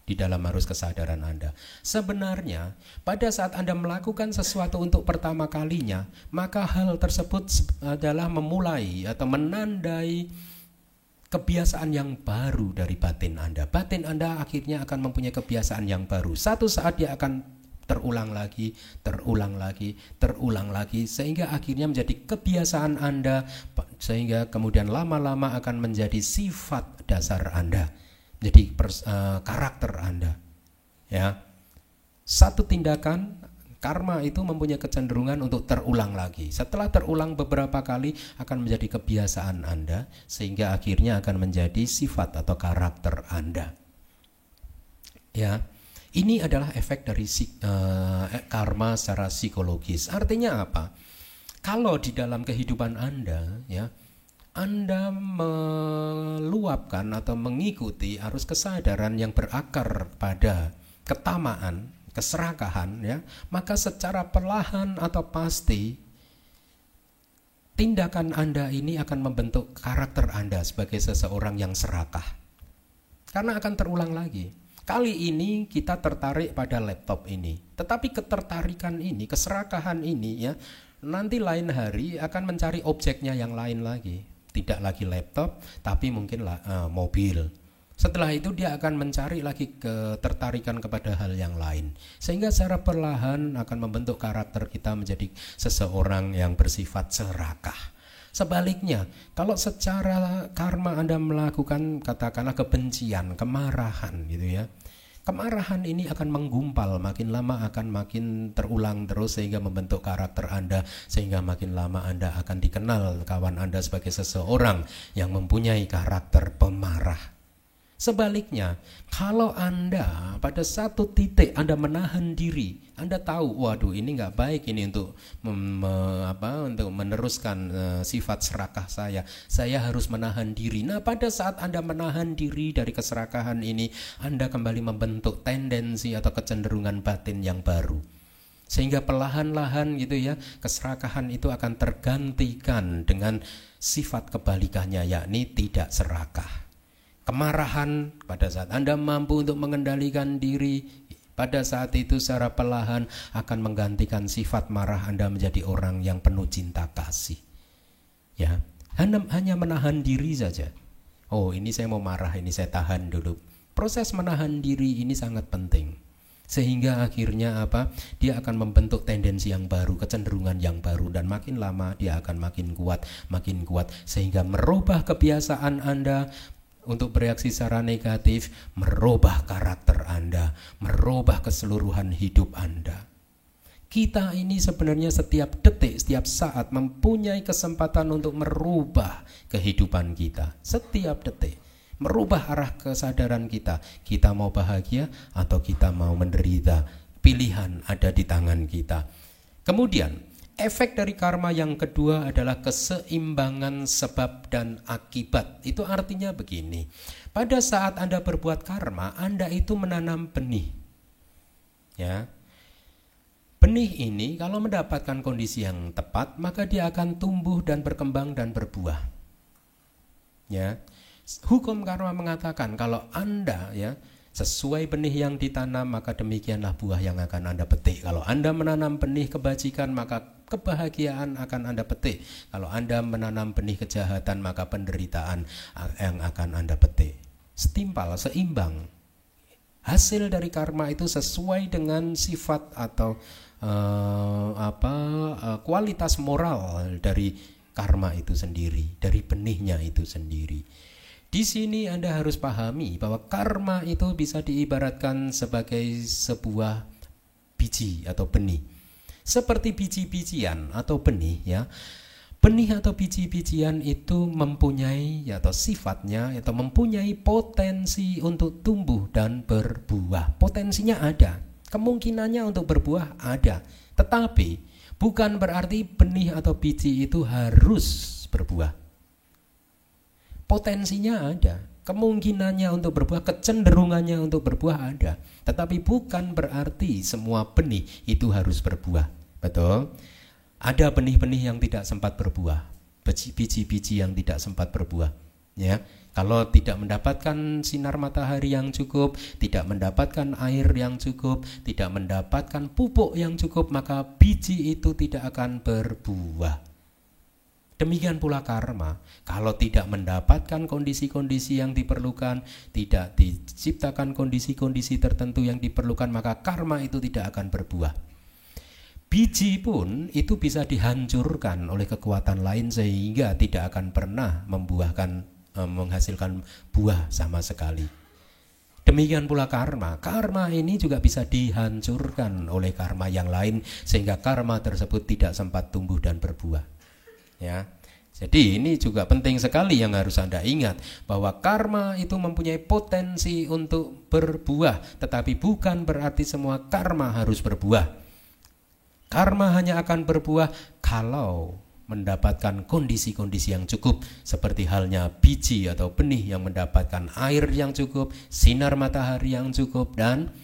A: di dalam arus kesadaran Anda. Sebenarnya pada saat Anda melakukan sesuatu untuk pertama kalinya, maka hal tersebut adalah memulai atau menandai kebiasaan yang baru dari batin Anda. Batin Anda akhirnya akan mempunyai kebiasaan yang baru. Satu saat dia akan terulang lagi, sehingga akhirnya menjadi kebiasaan Anda, sehingga kemudian lama-lama akan menjadi sifat dasar Anda. Jadi karakter Anda. Ya. Satu tindakan karma itu mempunyai kecenderungan untuk terulang lagi. Setelah terulang beberapa kali akan menjadi kebiasaan Anda, sehingga akhirnya akan menjadi sifat atau karakter Anda. Ya. Ini adalah efek dari karma secara psikologis. Artinya apa? Kalau di dalam kehidupan Anda, ya, Anda meluapkan atau mengikuti arus kesadaran yang berakar pada ketamaan, keserakahan, ya, maka secara perlahan atau pasti tindakan Anda ini akan membentuk karakter Anda sebagai seseorang yang serakah. Karena akan terulang lagi. Kali ini kita tertarik pada laptop ini, tetapi ketertarikan ini, keserakahan ini, ya, nanti lain hari akan mencari objeknya yang lain lagi. Tidak lagi laptop, tapi mungkin mobil. Setelah itu dia akan mencari lagi ketertarikan kepada hal yang lain. Sehingga secara perlahan akan membentuk karakter kita menjadi seseorang yang bersifat serakah. Sebaliknya, kalau secara karma Anda melakukan katakanlah kebencian, kemarahan gitu ya. Kemarahan ini akan menggumpal, makin lama akan makin terulang terus sehingga membentuk karakter Anda, sehingga makin lama Anda akan dikenal kawan Anda sebagai seseorang yang mempunyai karakter pemarah. Sebaliknya, kalau Anda pada satu titik Anda menahan diri, Anda tahu, waduh ini nggak baik ini untuk untuk meneruskan sifat serakah saya harus menahan diri. Nah, pada saat Anda menahan diri dari keserakahan ini, Anda kembali membentuk tendensi atau kecenderungan batin yang baru. Sehingga perlahan-lahan gitu ya, keserakahan itu akan tergantikan dengan sifat kebalikannya, yakni tidak serakah. Kemarahan, pada saat Anda mampu untuk mengendalikan diri, pada saat itu secara perlahan akan menggantikan sifat marah Anda menjadi orang yang penuh cinta kasih. Ya, hanya menahan diri saja. Oh, ini saya mau marah, ini saya tahan dulu. Proses menahan diri ini sangat penting. Sehingga akhirnya dia akan membentuk tendensi yang baru, kecenderungan yang baru, dan makin lama dia akan makin kuat sehingga merubah kebiasaan Anda untuk bereaksi secara negatif, merubah karakter Anda, merubah keseluruhan hidup Anda. Kita ini sebenarnya setiap detik, setiap saat mempunyai kesempatan untuk merubah kehidupan kita. Setiap detik, merubah arah kesadaran kita. Kita mau bahagia atau kita mau menderita. Pilihan ada di tangan kita. Kemudian, efek dari karma yang kedua adalah keseimbangan sebab dan akibat. Itu artinya begini. Pada saat Anda berbuat karma, Anda itu menanam benih. Ya. Benih ini kalau mendapatkan kondisi yang tepat, maka dia akan tumbuh dan berkembang dan berbuah. Ya. Hukum karma mengatakan kalau Anda sesuai benih yang ditanam, maka demikianlah buah yang akan Anda petik. Kalau Anda menanam benih kebajikan, maka kebahagiaan akan Anda petik. Kalau Anda menanam benih kejahatan, maka penderitaan yang akan Anda petik. Setimpal, seimbang. Hasil dari karma itu sesuai dengan sifat atau kualitas moral dari karma itu sendiri, dari benihnya itu sendiri. Di sini Anda harus pahami bahwa karma itu bisa diibaratkan sebagai sebuah biji atau benih. Seperti biji-bijian atau benih ya. Benih atau biji-bijian itu mempunyai atau sifatnya atau mempunyai potensi untuk tumbuh dan berbuah. Potensinya ada, kemungkinannya untuk berbuah ada. Tetapi bukan berarti benih atau biji itu harus berbuah. Potensinya ada, kemungkinannya untuk berbuah, kecenderungannya untuk berbuah ada. Tetapi bukan berarti semua benih itu harus berbuah. Betul? Ada benih-benih yang tidak sempat berbuah, biji-biji yang tidak sempat berbuah. Ya, kalau tidak mendapatkan sinar matahari yang cukup, tidak mendapatkan air yang cukup, tidak mendapatkan pupuk yang cukup, maka biji itu tidak akan berbuah. Demikian pula karma, kalau tidak mendapatkan kondisi-kondisi yang diperlukan, tidak diciptakan kondisi-kondisi tertentu yang diperlukan, maka karma itu tidak akan berbuah. Biji pun itu bisa dihancurkan oleh kekuatan lain sehingga tidak akan pernah menghasilkan buah sama sekali. Demikian pula karma. Karma ini juga bisa dihancurkan oleh karma yang lain sehingga karma tersebut tidak sempat tumbuh dan berbuah. Ya, jadi ini juga penting sekali yang harus Anda ingat bahwa karma itu mempunyai potensi untuk berbuah, tetapi bukan berarti semua karma harus berbuah. Karma hanya akan berbuah kalau mendapatkan kondisi-kondisi yang cukup, seperti halnya biji atau benih yang mendapatkan air yang cukup, sinar matahari yang cukup, dan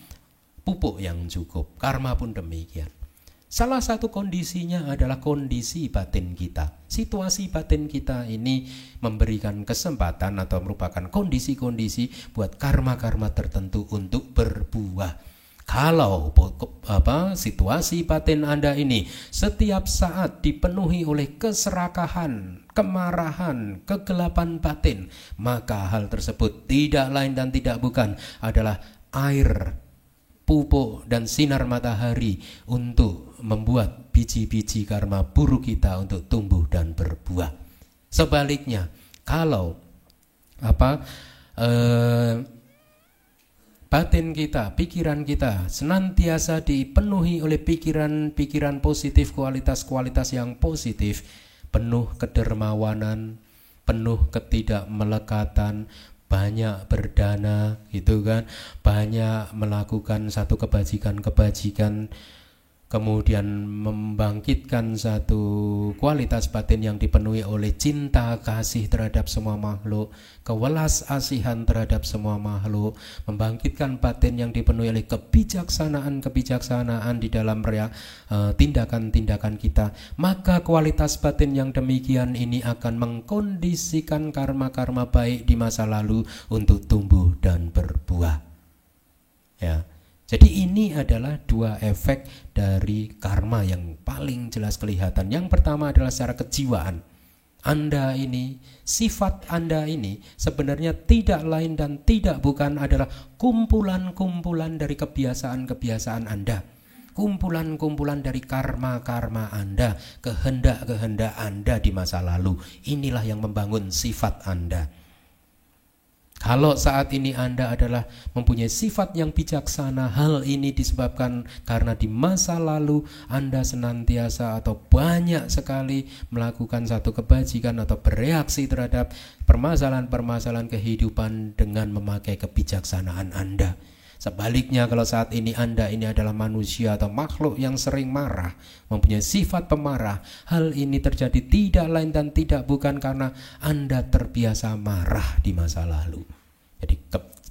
A: pupuk yang cukup. Karma pun demikian. Salah satu kondisinya adalah kondisi batin kita. Situasi batin kita ini memberikan kesempatan atau merupakan kondisi-kondisi buat karma-karma tertentu untuk berbuah. Kalau situasi batin Anda ini setiap saat dipenuhi oleh keserakahan, kemarahan, kegelapan batin, maka hal tersebut tidak lain dan tidak bukan adalah air, pupuk dan sinar matahari untuk membuat biji-biji karma buruk kita untuk tumbuh dan berbuah. Sebaliknya, kalau batin kita, pikiran kita senantiasa dipenuhi oleh pikiran-pikiran positif, kualitas-kualitas yang positif, penuh kedermawanan, penuh ketidakmelekatan, banyak berdana, gitu kan, banyak melakukan satu kebajikan-kebajikan, kemudian membangkitkan satu kualitas batin yang dipenuhi oleh cinta kasih terhadap semua makhluk, kewelas asihan terhadap semua makhluk, membangkitkan batin yang dipenuhi oleh kebijaksanaan di dalam tindakan-tindakan kita, maka kualitas batin yang demikian ini akan mengkondisikan karma-karma baik di masa lalu untuk tumbuh dan berbuah. Ya. Jadi ini adalah dua efek dari karma yang paling jelas kelihatan. Yang pertama adalah secara kejiwaan. Anda ini, sifat Anda ini sebenarnya tidak lain dan tidak bukan adalah kumpulan-kumpulan dari kebiasaan-kebiasaan Anda. Kumpulan-kumpulan dari karma-karma Anda, kehendak-kehendak Anda di masa lalu. Inilah yang membangun sifat Anda. Kalau saat ini Anda adalah mempunyai sifat yang bijaksana, hal ini disebabkan karena di masa lalu Anda senantiasa atau banyak sekali melakukan satu kebajikan atau bereaksi terhadap permasalahan-permasalahan kehidupan dengan memakai kebijaksanaan Anda. Sebaliknya, kalau saat ini Anda ini adalah manusia atau makhluk yang sering marah, mempunyai sifat pemarah, hal ini terjadi tidak lain dan tidak bukan karena Anda terbiasa marah di masa lalu. Jadi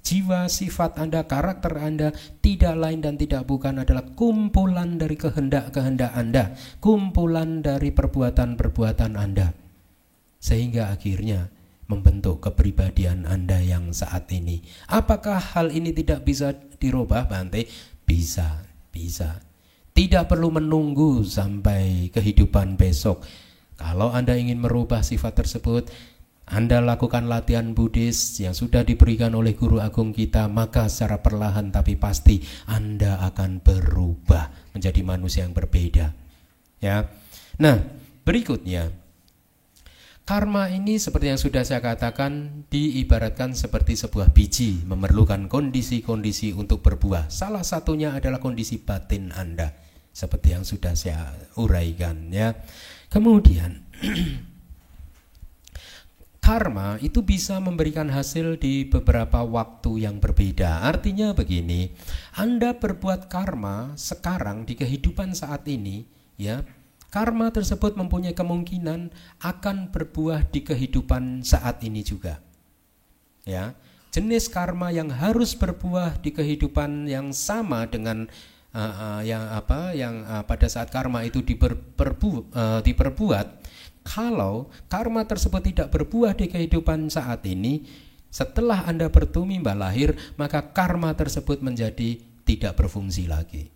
A: jiwa, sifat Anda, karakter Anda tidak lain dan tidak bukan adalah kumpulan dari kehendak-kehendak Anda, kumpulan dari perbuatan-perbuatan Anda, sehingga akhirnya membentuk kepribadian Anda yang saat ini. Apakah hal ini tidak bisa dirubah, Bante? Bisa. Tidak perlu menunggu sampai kehidupan besok. Kalau Anda ingin merubah sifat tersebut, Anda lakukan latihan Buddhis yang sudah diberikan oleh guru agung kita, maka secara perlahan tapi pasti Anda akan berubah menjadi manusia yang berbeda. Ya. Nah, berikutnya, karma ini seperti yang sudah saya katakan diibaratkan seperti sebuah biji, memerlukan kondisi-kondisi untuk berbuah. Salah satunya adalah kondisi batin Anda, seperti yang sudah saya uraikan, ya. Kemudian karma itu bisa memberikan hasil di beberapa waktu yang berbeda. Artinya begini, Anda berbuat karma sekarang di kehidupan saat ini, ya. Karma tersebut mempunyai kemungkinan akan berbuah di kehidupan saat ini juga. Ya, jenis karma yang harus berbuah di kehidupan yang sama dengan yang pada saat karma itu diperbuat. Kalau karma tersebut tidak berbuah di kehidupan saat ini, setelah Anda bertumimba lahir, maka karma tersebut menjadi tidak berfungsi lagi,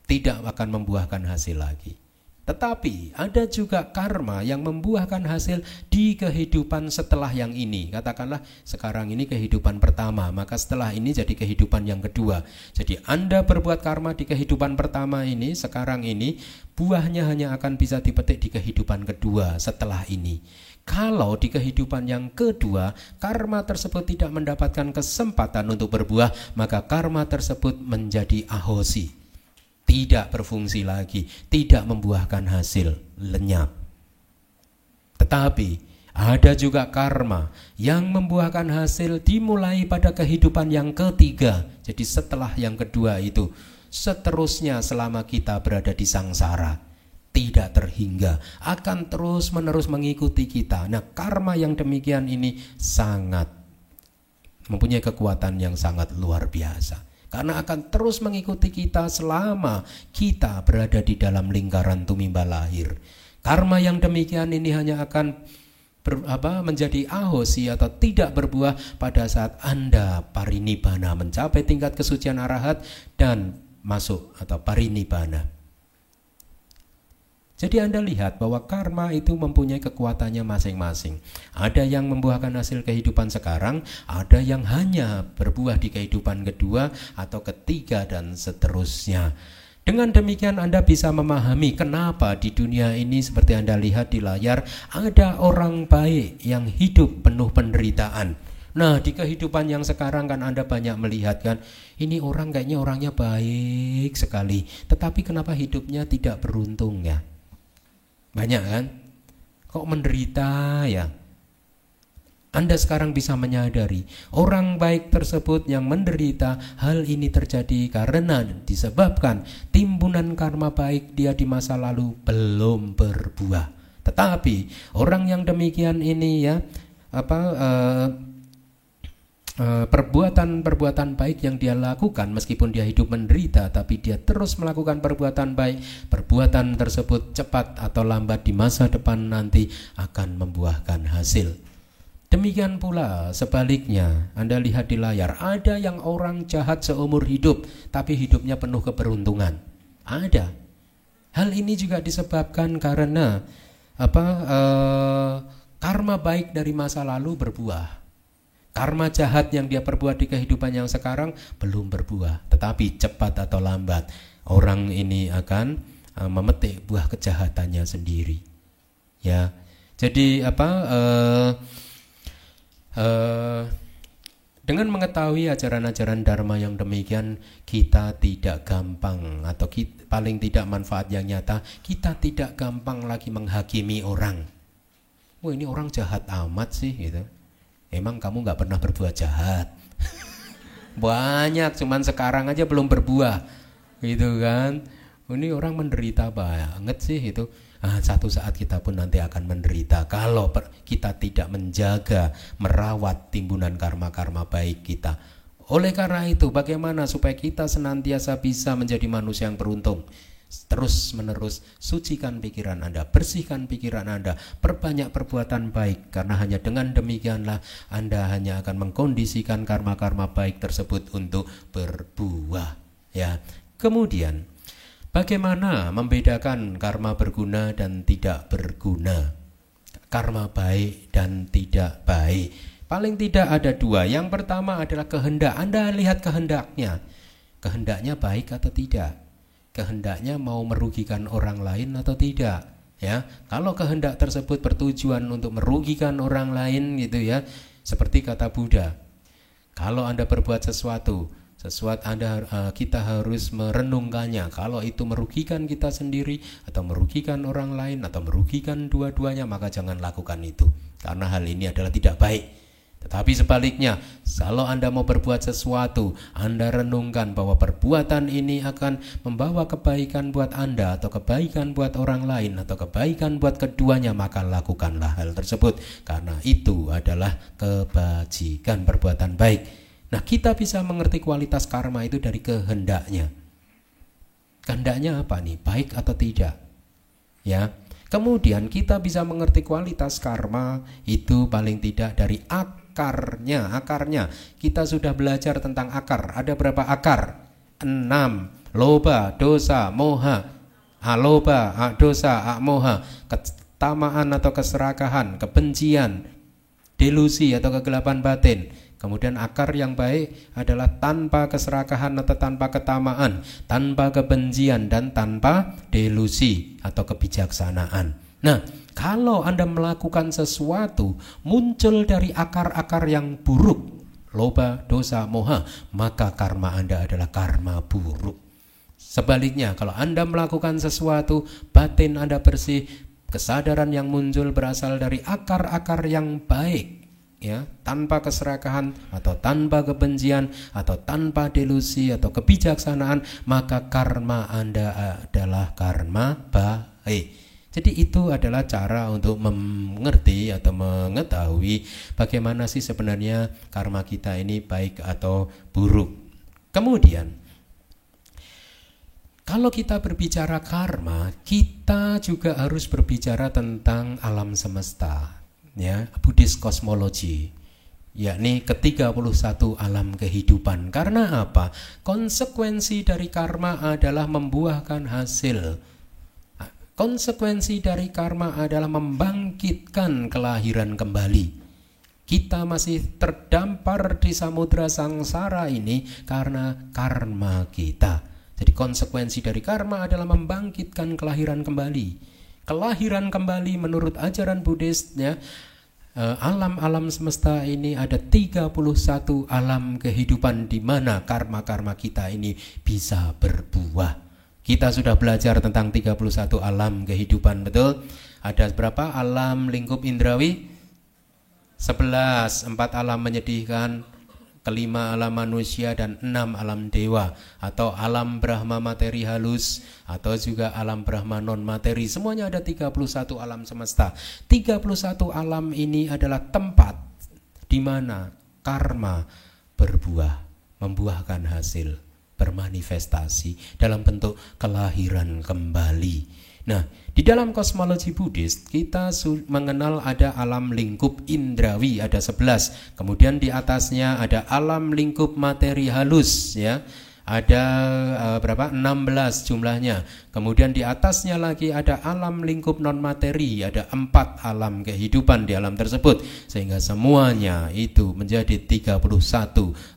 A: tidak akan membuahkan hasil lagi. Tetapi ada juga karma yang membuahkan hasil di kehidupan setelah yang ini. Katakanlah sekarang ini kehidupan pertama, maka setelah ini jadi kehidupan yang kedua. Jadi Anda berbuat karma di kehidupan pertama ini, sekarang ini, buahnya hanya akan bisa dipetik di kehidupan kedua setelah ini. Kalau di kehidupan yang kedua, karma tersebut tidak mendapatkan kesempatan untuk berbuah, maka karma tersebut menjadi ahosi, tidak berfungsi lagi, tidak membuahkan hasil, lenyap. Tetapi ada juga karma yang membuahkan hasil dimulai pada kehidupan yang ketiga. Jadi setelah yang kedua itu, seterusnya selama kita berada di sangsara, tidak terhingga, akan terus-menerus mengikuti kita. Nah, karma yang demikian ini sangat mempunyai kekuatan yang sangat luar biasa, karena akan terus mengikuti kita selama kita berada di dalam lingkaran tumimba lahir. Karma yang demikian ini hanya akan menjadi ahosi atau tidak berbuah pada saat Anda parinibbana, mencapai tingkat kesucian arahat dan masuk atau parinibbana. Jadi Anda lihat bahwa karma itu mempunyai kekuatannya masing-masing. Ada yang membuahkan hasil kehidupan sekarang, ada yang hanya berbuah di kehidupan kedua atau ketiga dan seterusnya. Dengan demikian Anda bisa memahami kenapa di dunia ini seperti Anda lihat di layar ada orang baik yang hidup penuh penderitaan. Nah, di kehidupan yang sekarang kan Anda banyak melihat kan, ini orang kayaknya orangnya baik sekali, tetapi kenapa hidupnya tidak beruntung ya? Banyak kan? Kok menderita ya? Anda sekarang bisa menyadari orang baik tersebut yang menderita, hal ini terjadi karena disebabkan timbunan karma baik dia di masa lalu belum berbuah. Tetapi orang yang demikian ini ya, perbuatan baik yang dia lakukan meskipun dia hidup menderita, tapi dia terus melakukan perbuatan baik, perbuatan tersebut cepat atau lambat di masa depan nanti akan membuahkan hasil. Demikian pula sebaliknya, Anda lihat di layar, ada yang orang jahat seumur hidup tapi hidupnya penuh keberuntungan. Ada. Hal ini juga disebabkan karena karma baik dari masa lalu berbuah. Karma jahat yang dia perbuat di kehidupan yang sekarang belum berbuah, tetapi cepat atau lambat orang ini akan memetik buah kejahatannya sendiri. Ya. Jadi dengan mengetahui ajaran-ajaran Dharma yang demikian, kita tidak gampang atau paling tidak manfaat yang nyata, kita tidak gampang lagi menghakimi orang. Wah, ini orang jahat amat sih gitu. Emang kamu gak pernah berbuat jahat? Banyak, cuman sekarang aja belum berbuah gitu kan. Ini orang menderita banget sih itu. Satu saat kita pun nanti akan menderita kalau kita tidak menjaga, merawat timbunan karma-karma baik kita. Oleh karena itu, bagaimana supaya kita senantiasa bisa menjadi manusia yang beruntung? Terus menerus sucikan pikiran Anda, bersihkan pikiran Anda, perbanyak perbuatan baik, karena hanya dengan demikianlah Anda hanya akan mengkondisikan karma-karma baik tersebut untuk berbuah. Ya. Kemudian bagaimana membedakan karma berguna dan tidak berguna? Karma baik dan tidak baik. Paling tidak ada dua. Yang pertama adalah kehendak. Anda lihat kehendaknya. Kehendaknya baik atau tidak? Kehendaknya mau merugikan orang lain atau tidak? Ya, kalau kehendak tersebut bertujuan untuk merugikan orang lain gitu ya, seperti kata Buddha, kalau Anda berbuat sesuatu kita harus merenungkannya. Kalau itu merugikan kita sendiri atau merugikan orang lain atau merugikan dua-duanya, maka jangan lakukan itu, karena hal ini adalah tidak baik. Tetapi sebaliknya, kalau Anda mau berbuat sesuatu, Anda renungkan bahwa perbuatan ini akan membawa kebaikan buat Anda atau kebaikan buat orang lain atau kebaikan buat keduanya, maka lakukanlah hal tersebut, karena itu adalah kebajikan, perbuatan baik. Nah, kita bisa mengerti kualitas karma itu dari kehendaknya. Kehendaknya apa nih? Baik atau tidak? Ya. Kemudian kita bisa mengerti kualitas karma itu paling tidak dari akarnya. Akarnya, kita sudah belajar tentang akar. Ada berapa akar? 6. Loba, dosa, moha. Aloba, dosa, moha. Ketamaan atau keserakahan, kebencian, delusi atau kegelapan batin. Kemudian akar yang baik adalah tanpa keserakahan atau tanpa ketamaan, tanpa kebencian dan tanpa delusi atau kebijaksanaan. Nah, kalau Anda melakukan sesuatu muncul dari akar-akar yang buruk, loba, dosa, moha, maka karma Anda adalah karma buruk. Sebaliknya, kalau Anda melakukan sesuatu, batin Anda bersih, kesadaran yang muncul berasal dari akar-akar yang baik, ya, tanpa keserakahan atau tanpa kebencian atau tanpa delusi atau kebijaksanaan, maka karma Anda adalah karma baik. Jadi itu adalah cara untuk mengerti atau mengetahui bagaimana sih sebenarnya karma kita ini baik atau buruk. Kemudian, kalau kita berbicara karma, kita juga harus berbicara tentang alam semesta, ya, Buddhist cosmology, yakni ke-31 alam kehidupan. Karena apa? Konsekuensi dari karma adalah membuahkan hasil. Konsekuensi dari karma adalah membangkitkan kelahiran kembali. Kita masih terdampar di samudra sangsara ini karena karma kita. Jadi konsekuensi dari karma adalah membangkitkan kelahiran kembali. Kelahiran kembali menurut ajaran Buddhis, ya, alam-alam semesta ini ada 31 alam kehidupan di mana karma-karma kita ini bisa berbuah. Kita sudah belajar tentang 31 alam kehidupan, betul? Ada berapa alam lingkup indrawi? 11, 4 alam menyedihkan, kelima alam manusia, dan 6 alam dewa, atau alam Brahma materi halus, atau juga alam Brahma non materi. Semuanya ada 31 alam semesta. 31 alam ini adalah tempat di mana karma berbuah, membuahkan hasil, bermanifestasi dalam bentuk kelahiran kembali. Nah, di dalam kosmologi Buddhis kita mengenal ada alam lingkup indrawi, ada 11. Kemudian di atasnya ada alam lingkup materi halus, ya. Ada berapa? 16 jumlahnya. Kemudian di atasnya lagi ada alam lingkup non materi, ada 4 alam kehidupan di alam tersebut. Sehingga semuanya itu menjadi 31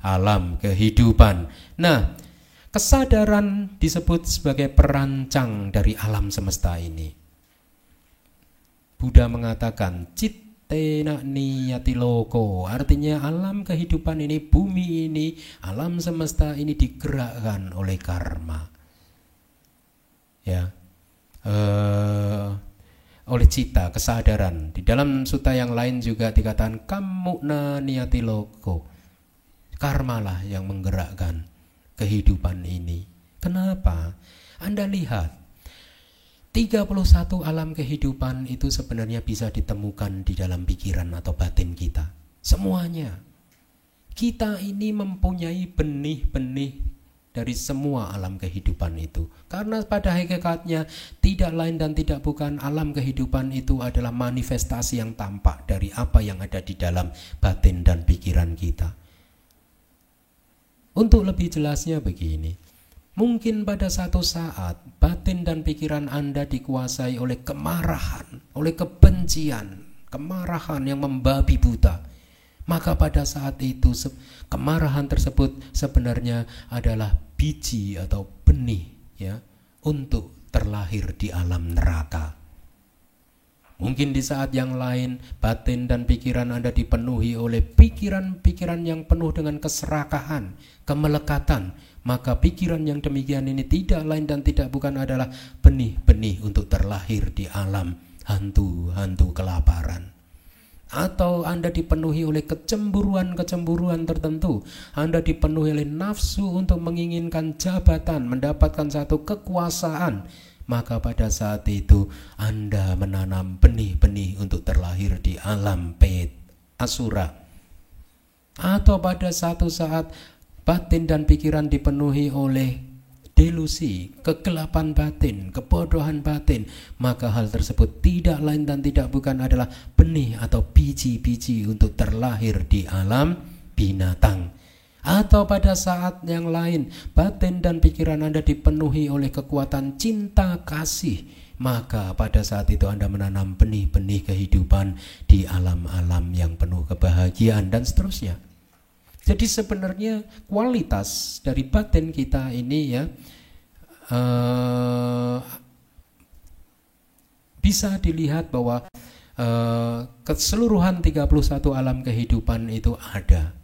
A: alam kehidupan. Nah, kesadaran disebut sebagai perancang dari alam semesta ini. Buddha mengatakan cittena niyati loko, artinya alam kehidupan ini, bumi ini, alam semesta ini digerakkan oleh karma. Ya, oleh cita, kesadaran. Di dalam sutta yang lain juga dikatakan kammuna niyati loko, karmalah yang menggerakkan kehidupan ini. Kenapa? Anda lihat, 31 alam kehidupan itu sebenarnya bisa ditemukan di dalam pikiran atau batin kita. Semuanya. Kita ini mempunyai benih-benih dari semua alam kehidupan itu. Karena pada hakikatnya tidak lain dan tidak bukan, alam kehidupan itu adalah manifestasi yang tampak dari apa yang ada di dalam batin dan pikiran kita. Untuk lebih jelasnya begini, mungkin pada satu saat batin dan pikiran Anda dikuasai oleh kemarahan, oleh kebencian, kemarahan yang membabi buta. Maka pada saat itu kemarahan tersebut sebenarnya adalah biji atau benih, ya, untuk terlahir di alam neraka. Mungkin di saat yang lain batin dan pikiran Anda dipenuhi oleh pikiran-pikiran yang penuh dengan keserakahan, kemelekatan. Maka pikiran yang demikian ini tidak lain dan tidak bukan adalah benih-benih untuk terlahir di alam hantu-hantu kelaparan. Atau Anda dipenuhi oleh kecemburuan-kecemburuan tertentu. Anda dipenuhi oleh nafsu untuk menginginkan jabatan, mendapatkan satu kekuasaan. Maka pada saat itu Anda menanam benih-benih untuk terlahir di alam asura. Atau pada satu saat batin dan pikiran dipenuhi oleh delusi, kegelapan batin, kebodohan batin, maka hal tersebut tidak lain dan tidak bukan adalah benih atau biji-biji untuk terlahir di alam binatang. Atau pada saat yang lain batin dan pikiran Anda dipenuhi oleh kekuatan cinta kasih, maka pada saat itu Anda menanam benih-benih kehidupan di alam-alam yang penuh kebahagiaan dan seterusnya. Jadi sebenarnya kualitas dari batin kita ini, ya, bisa dilihat bahwa keseluruhan 31 alam kehidupan itu ada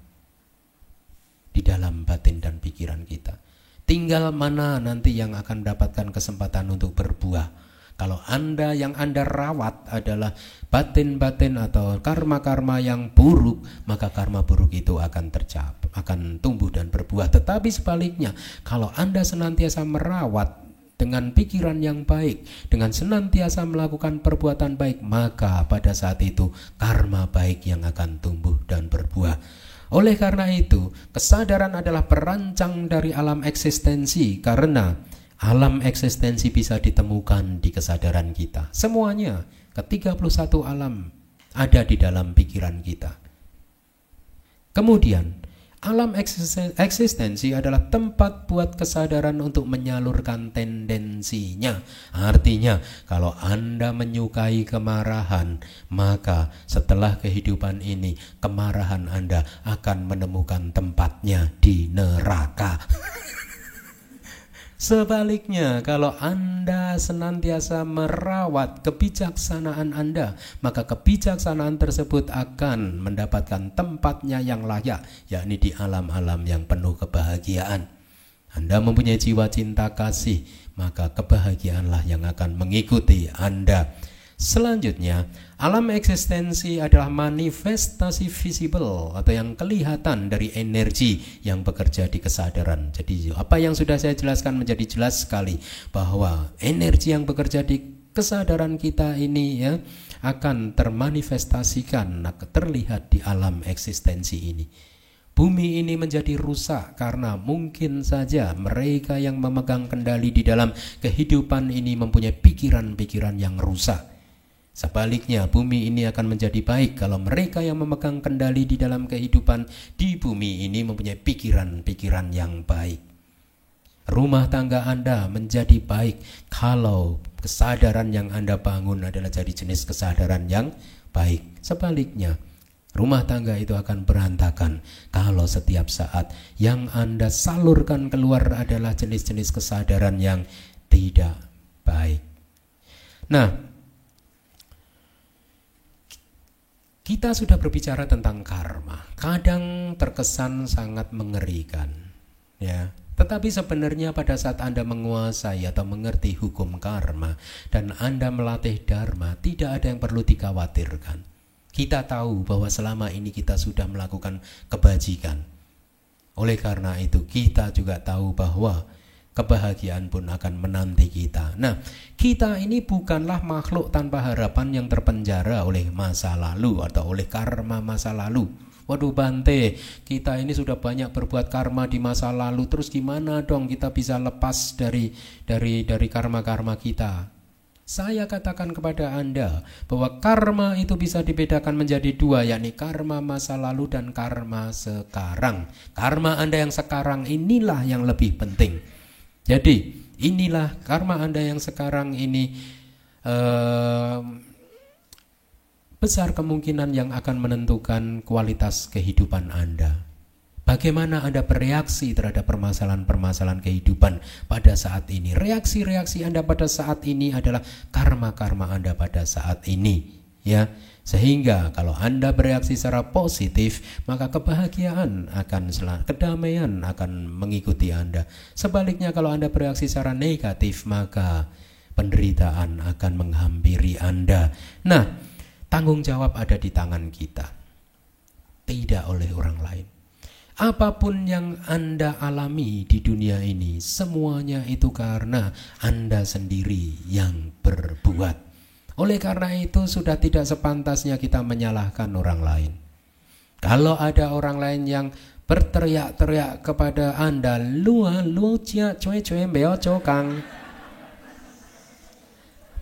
A: di dalam batin dan pikiran kita. Tinggal mana nanti yang akan mendapatkan kesempatan untuk berbuah. Kalau yang Anda rawat adalah batin-batin atau karma-karma yang buruk, maka karma buruk itu akan akan tumbuh dan berbuah. Tetapi sebaliknya, kalau Anda senantiasa merawat dengan pikiran yang baik, dengan senantiasa melakukan perbuatan baik, maka pada saat itu karma baik yang akan tumbuh dan berbuah. Oleh karena itu, kesadaran adalah perancang dari alam eksistensi, karena alam eksistensi bisa ditemukan di kesadaran kita. Semuanya, ke-31 alam ada di dalam pikiran kita. Kemudian, alam eksistensi adalah tempat buat kesadaran untuk menyalurkan tendensinya. Artinya, kalau Anda menyukai kemarahan, maka setelah kehidupan ini, kemarahan Anda akan menemukan tempatnya di neraka. Sebaliknya, kalau Anda senantiasa merawat kebijaksanaan Anda, maka kebijaksanaan tersebut akan mendapatkan tempatnya yang layak, yakni di alam-alam yang penuh kebahagiaan. Anda mempunyai jiwa cinta kasih, maka kebahagiaanlah yang akan mengikuti Anda. Selanjutnya, alam eksistensi adalah manifestasi visible atau yang kelihatan dari energi yang bekerja di kesadaran. Jadi apa yang sudah saya jelaskan menjadi jelas sekali, bahwa energi yang bekerja di kesadaran kita ini ya akan termanifestasikan, terlihat di alam eksistensi ini. Bumi ini menjadi rusak karena mungkin saja mereka yang memegang kendali di dalam kehidupan ini mempunyai pikiran-pikiran yang rusak. Sebaliknya, bumi ini akan menjadi baik kalau mereka yang memegang kendali di dalam kehidupan di bumi ini mempunyai pikiran-pikiran yang baik. Rumah tangga Anda menjadi baik kalau kesadaran yang Anda bangun adalah jadi jenis kesadaran yang baik. Sebaliknya, rumah tangga itu akan berantakan kalau setiap saat yang Anda salurkan keluar adalah jenis-jenis kesadaran yang tidak baik. Nah, kita sudah berbicara tentang karma. Kadang terkesan sangat mengerikan, ya. Tetapi sebenarnya pada saat Anda menguasai atau mengerti hukum karma dan Anda melatih dharma, tidak ada yang perlu dikhawatirkan. Kita tahu bahwa selama ini kita sudah melakukan kebajikan. Oleh karena itu, kita juga tahu bahwa kebahagiaan pun akan menanti kita. Nah, kita ini bukanlah makhluk tanpa harapan yang terpenjara oleh masa lalu atau oleh karma masa lalu. Waduh Bante, kita ini sudah banyak berbuat karma di masa lalu, terus gimana dong kita bisa lepas dari karma-karma kita? Saya katakan kepada Anda bahwa karma itu bisa dibedakan menjadi dua, yakni karma masa lalu dan karma sekarang. Karma Anda yang sekarang inilah yang lebih penting. Jadi inilah karma Anda yang sekarang ini besar kemungkinan yang akan menentukan kualitas kehidupan Anda. Bagaimana Anda bereaksi terhadap permasalahan-permasalahan kehidupan pada saat ini. Reaksi-reaksi Anda pada saat ini adalah karma-karma Anda pada saat ini, ya. Sehingga kalau Anda bereaksi secara positif, maka kebahagiaan akan kedamaian akan mengikuti Anda. Sebaliknya kalau Anda bereaksi secara negatif, maka penderitaan akan menghampiri Anda. Nah, tanggung jawab ada di tangan kita, tidak oleh orang lain. Apapun yang Anda alami di dunia ini, semuanya itu karena Anda sendiri yang berbuat. Oleh karena itu sudah tidak sepantasnya kita menyalahkan orang lain. Kalau ada orang lain yang berteriak-teriak kepada Anda, lu cia cuy beo cokang,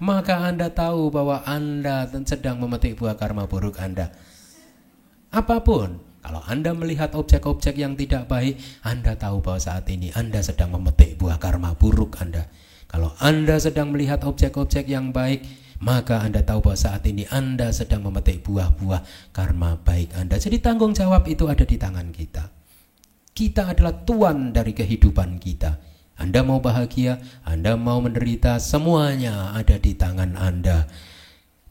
A: maka Anda tahu bahwa Anda sedang memetik buah karma buruk Anda. Apapun, kalau Anda melihat objek-objek yang tidak baik, Anda tahu bahwa saat ini Anda sedang memetik buah karma buruk Anda. Kalau Anda sedang melihat objek-objek yang baik, maka Anda tahu bahwa saat ini Anda sedang memetik buah-buah karma baik Anda. Jadi tanggung jawab itu ada di tangan kita. Kita adalah tuan dari kehidupan kita. Anda mau bahagia, Anda mau menderita, semuanya ada di tangan Anda.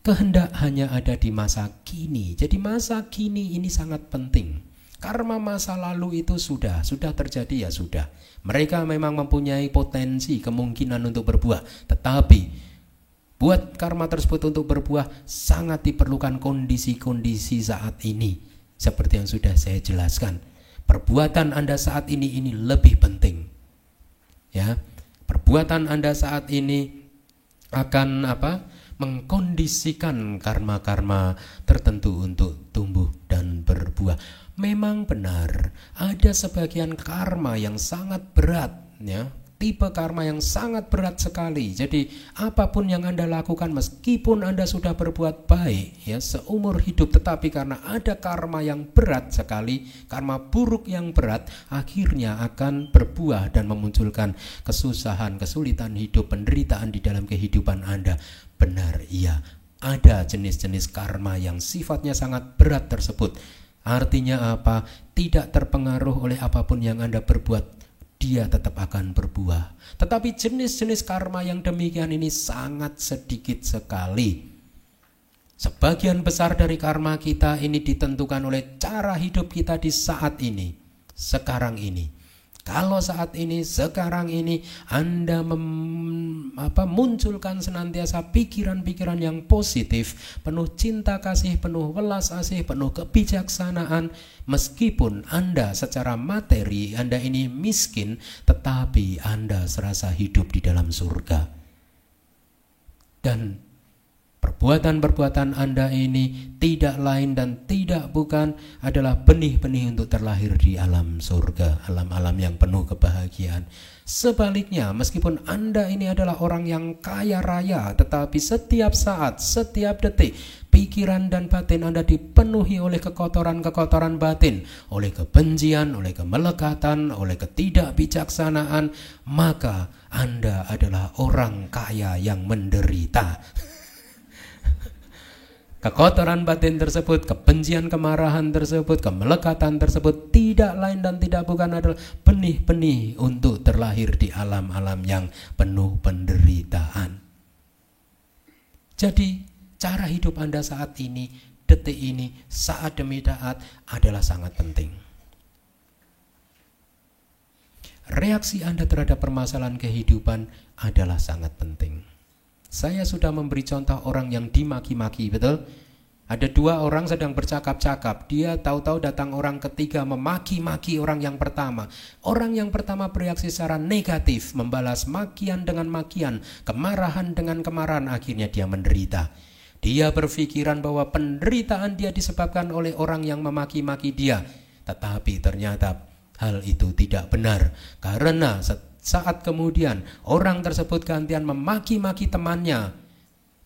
A: Kehendak hanya ada di masa kini. Jadi masa kini ini sangat penting. Karma masa lalu itu sudah terjadi, ya sudah. Mereka memang mempunyai potensi, kemungkinan untuk berbuah. Tetapi buat karma tersebut untuk berbuah sangat diperlukan kondisi-kondisi saat ini. Seperti yang sudah saya jelaskan, perbuatan Anda saat ini lebih penting. Ya, perbuatan Anda saat ini akan mengkondisikan karma-karma tertentu untuk tumbuh dan berbuah. Memang benar, ada sebagian karma yang sangat berat, ya. Tipe karma yang sangat berat sekali. Jadi apapun yang Anda lakukan, meskipun Anda sudah berbuat baik ya seumur hidup, tetapi karena ada karma yang berat sekali, karma buruk yang berat, akhirnya akan berbuah dan memunculkan kesusahan, kesulitan hidup, penderitaan di dalam kehidupan Anda. Benar, iya, ada jenis-jenis karma yang sifatnya sangat berat tersebut. Artinya apa? Tidak terpengaruh oleh apapun yang Anda berbuat dia tetap akan berbuah. Tetapi jenis-jenis karma yang demikian ini sangat sedikit sekali. Sebagian besar dari karma kita ini ditentukan oleh cara hidup kita di saat ini, sekarang ini. Kalau saat ini, sekarang ini Anda munculkan senantiasa pikiran-pikiran yang positif, penuh cinta kasih, penuh welas asih, penuh kebijaksanaan, meskipun Anda secara materi Anda ini miskin, tetapi Anda serasa hidup di dalam surga. Dan perbuatan-perbuatan Anda ini tidak lain dan tidak bukan adalah benih-benih untuk terlahir di alam surga, alam-alam yang penuh kebahagiaan. Sebaliknya, meskipun Anda ini adalah orang yang kaya raya, tetapi setiap saat, setiap detik, pikiran dan batin Anda dipenuhi oleh kekotoran-kekotoran batin, oleh kebencian, oleh kemelekatan, oleh ketidakbijaksanaan, maka Anda adalah orang kaya yang menderita. Kekotoran batin tersebut, kebencian, kemarahan tersebut, kemelekatan tersebut tidak lain dan tidak bukan adalah benih-benih untuk terlahir di alam-alam yang penuh penderitaan. Jadi cara hidup Anda saat ini, detik ini, saat demi saat adalah sangat penting. Reaksi Anda terhadap permasalahan kehidupan adalah sangat penting. Saya sudah memberi contoh orang yang dimaki-maki, betul? Ada dua orang sedang bercakap-cakap, dia tahu-tahu datang orang ketiga memaki-maki orang yang pertama. Orang yang pertama bereaksi secara negatif, membalas makian dengan makian, kemarahan dengan kemarahan, akhirnya dia menderita. Dia berpikiran bahwa penderitaan dia disebabkan oleh orang yang memaki-maki dia. Tetapi ternyata hal itu tidak benar, karena saat kemudian orang tersebut gantian memaki-maki temannya.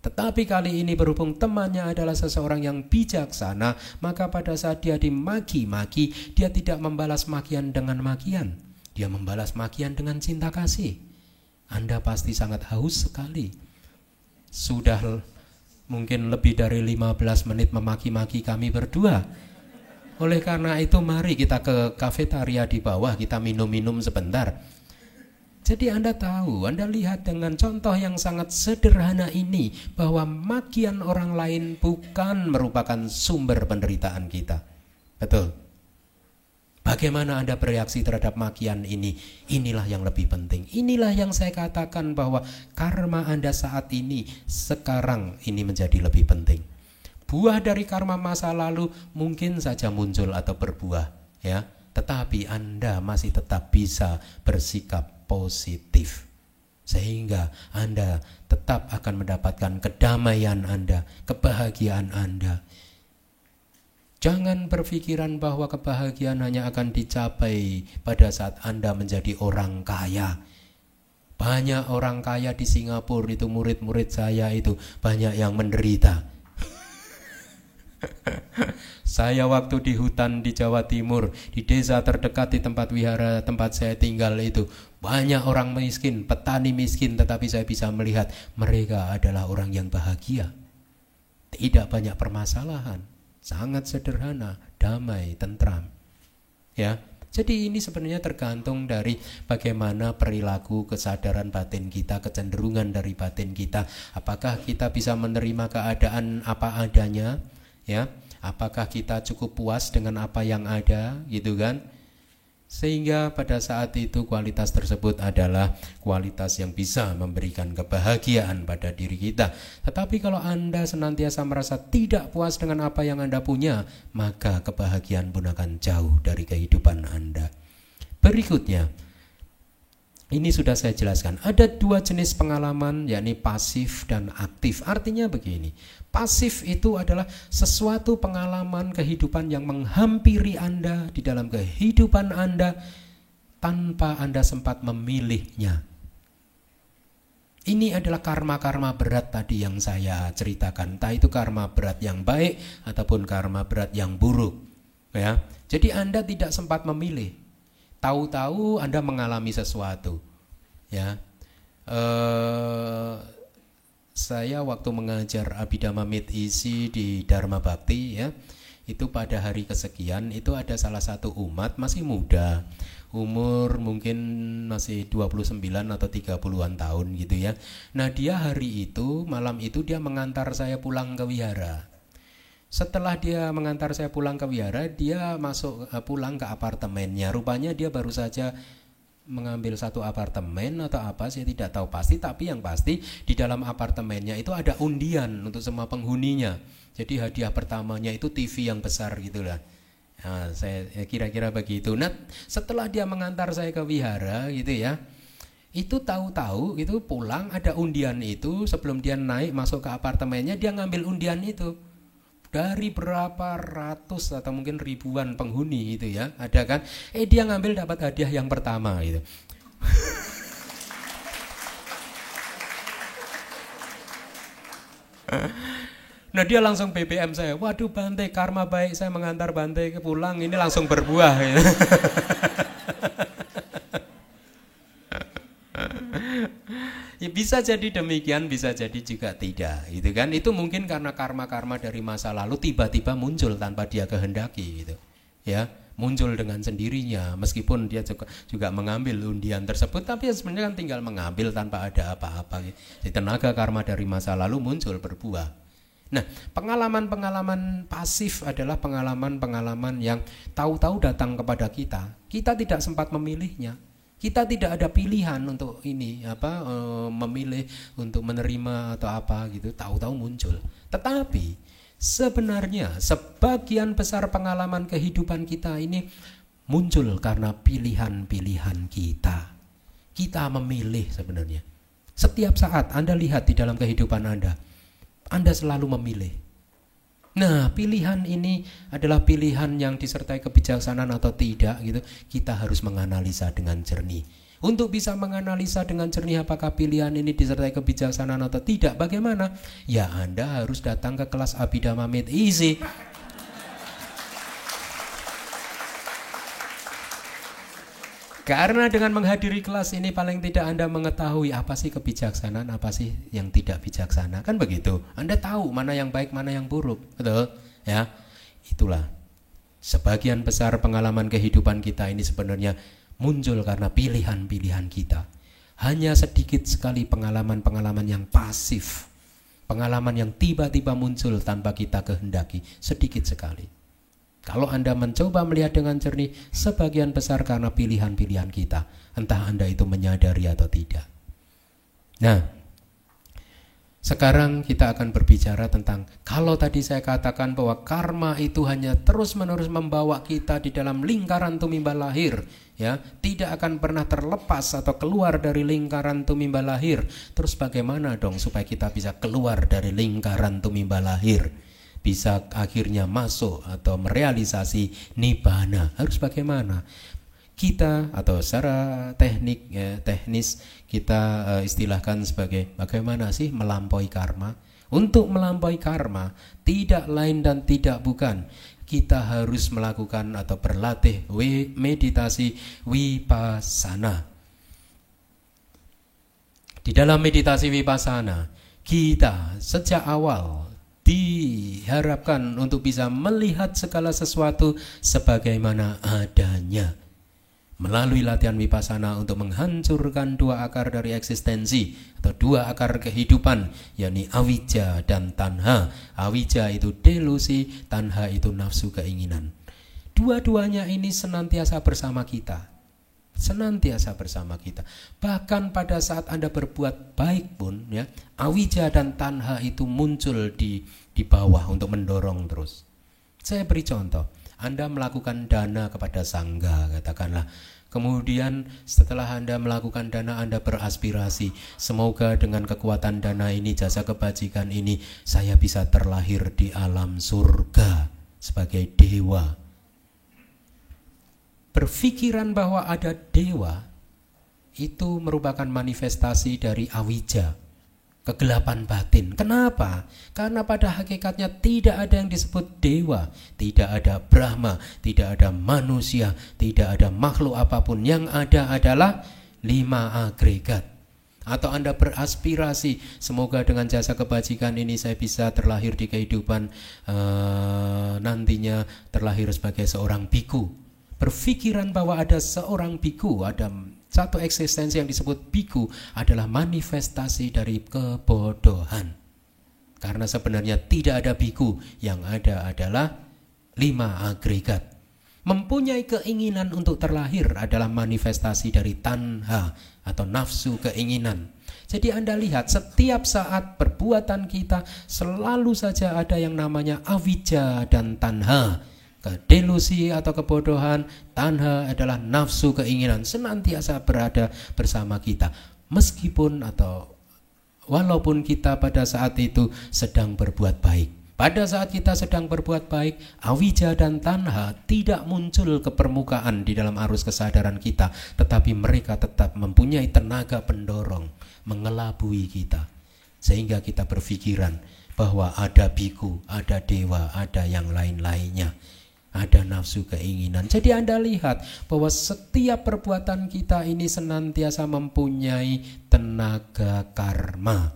A: Tetapi kali ini berhubung temannya adalah seseorang yang bijaksana, maka pada saat dia dimaki-maki, dia tidak membalas makian dengan makian. Dia membalas makian dengan cinta kasih. Anda pasti sangat haus sekali. Sudah mungkin lebih dari 15 menit memaki-maki kami berdua. Oleh karena itu mari kita ke kafetaria di bawah, kita minum-minum sebentar. Jadi Anda tahu, Anda lihat dengan contoh yang sangat sederhana ini bahwa makian orang lain bukan merupakan sumber penderitaan kita. Betul. Bagaimana Anda bereaksi terhadap makian ini? Inilah yang lebih penting. Inilah yang saya katakan bahwa karma Anda saat ini, sekarang ini menjadi lebih penting. Buah dari karma masa lalu mungkin saja muncul atau berbuah, ya. Tetapi Anda masih tetap bisa bersikap positif, sehingga Anda tetap akan mendapatkan kedamaian Anda, kebahagiaan Anda. Jangan berpikiran bahwa kebahagiaan hanya akan dicapai pada saat Anda menjadi orang kaya. Banyak orang kaya di Singapura itu, murid-murid saya itu banyak yang menderita. Saya waktu di hutan di Jawa Timur, di desa terdekat di tempat wihara tempat saya tinggal itu, banyak orang miskin, petani miskin, tetapi saya bisa melihat mereka adalah orang yang bahagia. Tidak banyak permasalahan, sangat sederhana, damai, tentram. Ya. Jadi ini sebenarnya tergantung dari bagaimana perilaku, kesadaran batin kita, kecenderungan dari batin kita. Apakah kita bisa menerima keadaan apa adanya? Ya, apakah kita cukup puas dengan apa yang ada, gitu kan? Sehingga pada saat itu kualitas tersebut adalah kualitas yang bisa memberikan kebahagiaan pada diri kita. Tetapi kalau Anda senantiasa merasa tidak puas dengan apa yang Anda punya, maka kebahagiaan pun akan jauh dari kehidupan Anda. Berikutnya, ini sudah saya jelaskan. Ada dua jenis pengalaman, yakni pasif dan aktif. Artinya begini, pasif itu adalah sesuatu pengalaman kehidupan yang menghampiri Anda di dalam kehidupan Anda tanpa Anda sempat memilihnya. Ini adalah karma-karma berat tadi yang saya ceritakan. Entah itu karma berat yang baik ataupun karma berat yang buruk. Ya. Jadi Anda tidak sempat memilih. Tahu-tahu Anda mengalami sesuatu. Ya. Saya waktu mengajar Abhidhamma Mit Isi di Dharma Bhakti, ya, Itu pada hari kesekian itu ada salah satu umat masih muda, umur mungkin masih 29 atau 30-an tahun gitu ya. Nah dia hari itu, malam itu dia mengantar saya pulang ke wihara. Setelah dia mengantar saya pulang ke wihara, dia pulang ke apartemennya. Rupanya dia baru saja mengambil satu apartemen atau apa, saya tidak tahu pasti. Tapi yang pasti di dalam apartemennya itu ada undian untuk semua penghuninya. Jadi hadiah pertamanya itu TV yang besar gitulah. Nah, saya kira-kira begitu. Nah, setelah dia mengantar saya ke wihara gitu ya, itu tahu-tahu itu pulang ada undian itu. Sebelum dia naik masuk ke apartemennya, dia ngambil undian itu dari berapa ratus atau mungkin ribuan penghuni itu ya, ada kan? Dia ngambil dapat hadiah yang pertama gitu. Nah dia langsung BBM saya, waduh Bante, karma baik saya mengantar Bante ke pulang, ini langsung berbuah gitu. Ya bisa jadi demikian, bisa jadi juga tidak, gitu kan? Itu mungkin karena karma-karma dari masa lalu tiba-tiba muncul tanpa dia kehendaki, gitu. Ya, muncul dengan sendirinya, meskipun dia juga mengambil undian tersebut, tapi sebenarnya kan tinggal mengambil tanpa ada apa-apa. Gitu. Jadi tenaga karma dari masa lalu muncul berbuah. Nah, pengalaman-pengalaman pasif adalah pengalaman-pengalaman yang tahu-tahu datang kepada kita. Kita tidak sempat memilihnya. Kita tidak ada pilihan untuk ini memilih untuk menerima atau apa gitu, tahu-tahu muncul. Tetapi sebenarnya sebagian besar pengalaman kehidupan kita ini muncul karena pilihan-pilihan kita. Kita memilih sebenarnya. Setiap saat Anda lihat di dalam kehidupan Anda selalu memilih. Nah, pilihan ini adalah pilihan yang disertai kebijaksanaan atau tidak gitu. Kita harus menganalisa dengan jernih. Untuk bisa menganalisa dengan jernih apakah pilihan ini disertai kebijaksanaan atau tidak, bagaimana? Ya Anda harus datang ke kelas Abhidhamma Made Easy. Karena dengan menghadiri kelas ini paling tidak Anda mengetahui apa sih kebijaksanaan, apa sih yang tidak bijaksana. Kan begitu. Anda tahu mana yang baik, mana yang buruk. Betul? Ya. Itulah. Sebagian besar pengalaman kehidupan kita ini sebenarnya muncul karena pilihan-pilihan kita. Hanya sedikit sekali pengalaman-pengalaman yang pasif. Pengalaman yang tiba-tiba muncul tanpa kita kehendaki. Sedikit sekali. Kalau Anda mencoba melihat dengan jernih, sebagian besar karena pilihan-pilihan kita. Entah Anda itu menyadari atau tidak. Nah, sekarang kita akan berbicara tentang, kalau tadi saya katakan bahwa karma itu hanya terus-menerus membawa kita di dalam lingkaran tumimba lahir, ya, tidak akan pernah terlepas atau keluar dari lingkaran tumimba lahir. Terus bagaimana dong supaya kita bisa keluar dari lingkaran tumimba lahir? Bisa akhirnya masuk atau merealisasi nibbana. Harus bagaimana? Kita atau secara teknis kita istilahkan sebagai bagaimana sih melampaui karma. Untuk melampaui karma tidak lain dan tidak bukan kita harus melakukan atau berlatih meditasi vipassana. Di dalam meditasi vipassana kita sejak awal diharapkan untuk bisa melihat segala sesuatu sebagaimana adanya. Melalui latihan vipassana untuk menghancurkan dua akar dari eksistensi atau dua akar kehidupan, yakni avijja dan tanha. Avijja itu delusi, tanha itu nafsu keinginan. Dua-duanya ini senantiasa bersama kita. Senantiasa bersama kita. Bahkan pada saat Anda berbuat baik pun ya, avijja dan tanha itu muncul di bawah untuk mendorong terus. Saya beri contoh. Anda melakukan dana kepada sangga katakanlah. Kemudian setelah Anda melakukan dana, Anda beraspirasi, semoga dengan kekuatan dana ini, jasa kebajikan ini, saya bisa terlahir di alam surga sebagai dewa. Berpikiran bahwa ada dewa itu merupakan manifestasi dari avijja, kegelapan batin. Kenapa? Karena pada hakikatnya tidak ada yang disebut dewa, tidak ada Brahma, tidak ada manusia, tidak ada makhluk apapun. Yang ada adalah 5 agregat. Atau Anda beraspirasi, semoga dengan jasa kebajikan ini saya bisa terlahir di kehidupan nantinya terlahir sebagai seorang biku. Berpikiran bahwa ada seorang biku, ada satu eksistensi yang disebut biku adalah manifestasi dari kebodohan. Karena sebenarnya tidak ada biku, yang ada adalah 5 agregat. Mempunyai keinginan untuk terlahir adalah manifestasi dari tanha atau nafsu keinginan. Jadi Anda lihat setiap saat perbuatan kita selalu saja ada yang namanya avijja dan tanha. Delusi atau kebodohan, tanha adalah nafsu keinginan, senantiasa berada bersama kita. Meskipun atau walaupun kita pada saat itu sedang berbuat baik. Pada saat kita sedang berbuat baik, avijja dan tanha tidak muncul ke permukaan di dalam arus kesadaran kita, tetapi mereka tetap mempunyai tenaga pendorong, mengelabui kita. Sehingga kita berpikiran bahwa ada biku, ada dewa, ada yang lain-lainnya. Ada nafsu keinginan. Jadi Anda lihat bahwa setiap perbuatan kita ini senantiasa mempunyai tenaga karma.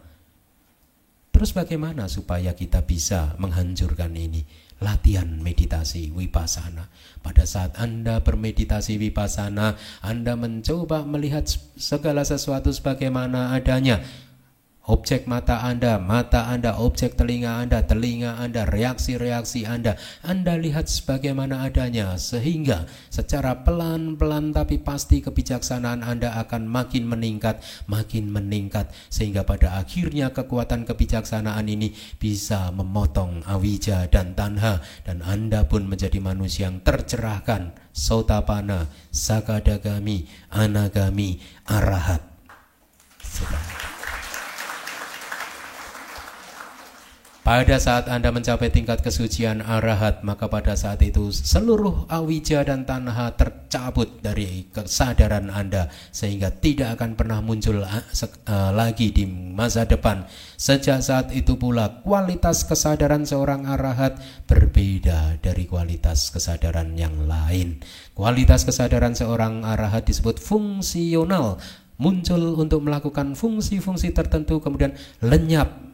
A: Terus bagaimana supaya kita bisa menghancurkan ini? Latihan meditasi vipassana. Pada saat Anda bermeditasi vipassana, Anda mencoba melihat segala sesuatu sebagaimana adanya. Objek mata Anda, objek telinga Anda, reaksi-reaksi Anda lihat sebagaimana adanya, sehingga secara pelan-pelan tapi pasti kebijaksanaan Anda akan makin meningkat, sehingga pada akhirnya kekuatan kebijaksanaan ini bisa memotong avijja dan tanha, dan Anda pun menjadi manusia yang tercerahkan, sotapanna, sakadagami, anagami, arahat. Pada saat Anda mencapai tingkat kesucian arahat, maka pada saat itu seluruh avijja dan tanha tercabut dari kesadaran Anda, sehingga tidak akan pernah muncul lagi di masa depan. Sejak saat itu pula kualitas kesadaran seorang arahat berbeda dari kualitas kesadaran yang lain. Kualitas kesadaran seorang arahat disebut fungsional, muncul untuk melakukan fungsi-fungsi tertentu kemudian lenyap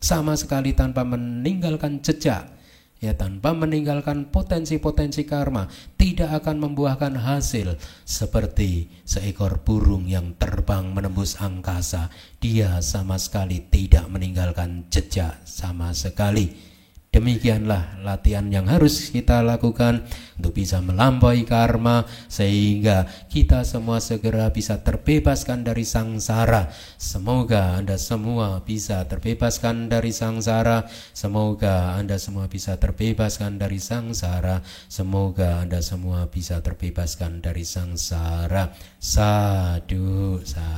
A: sama sekali tanpa meninggalkan jejak, ya, tanpa meninggalkan potensi-potensi karma, tidak akan membuahkan hasil. Seperti seekor burung yang terbang menembus angkasa, dia sama sekali tidak meninggalkan jejak sama sekali. Demikianlah latihan yang harus kita lakukan untuk bisa melampaui karma, sehingga kita semua segera bisa terbebaskan dari sangsara. Semoga Anda semua bisa terbebaskan dari sangsara. Semoga Anda semua bisa terbebaskan dari sangsara. Semoga Anda semua bisa terbebaskan dari sangsara. Sadhu, sadhu.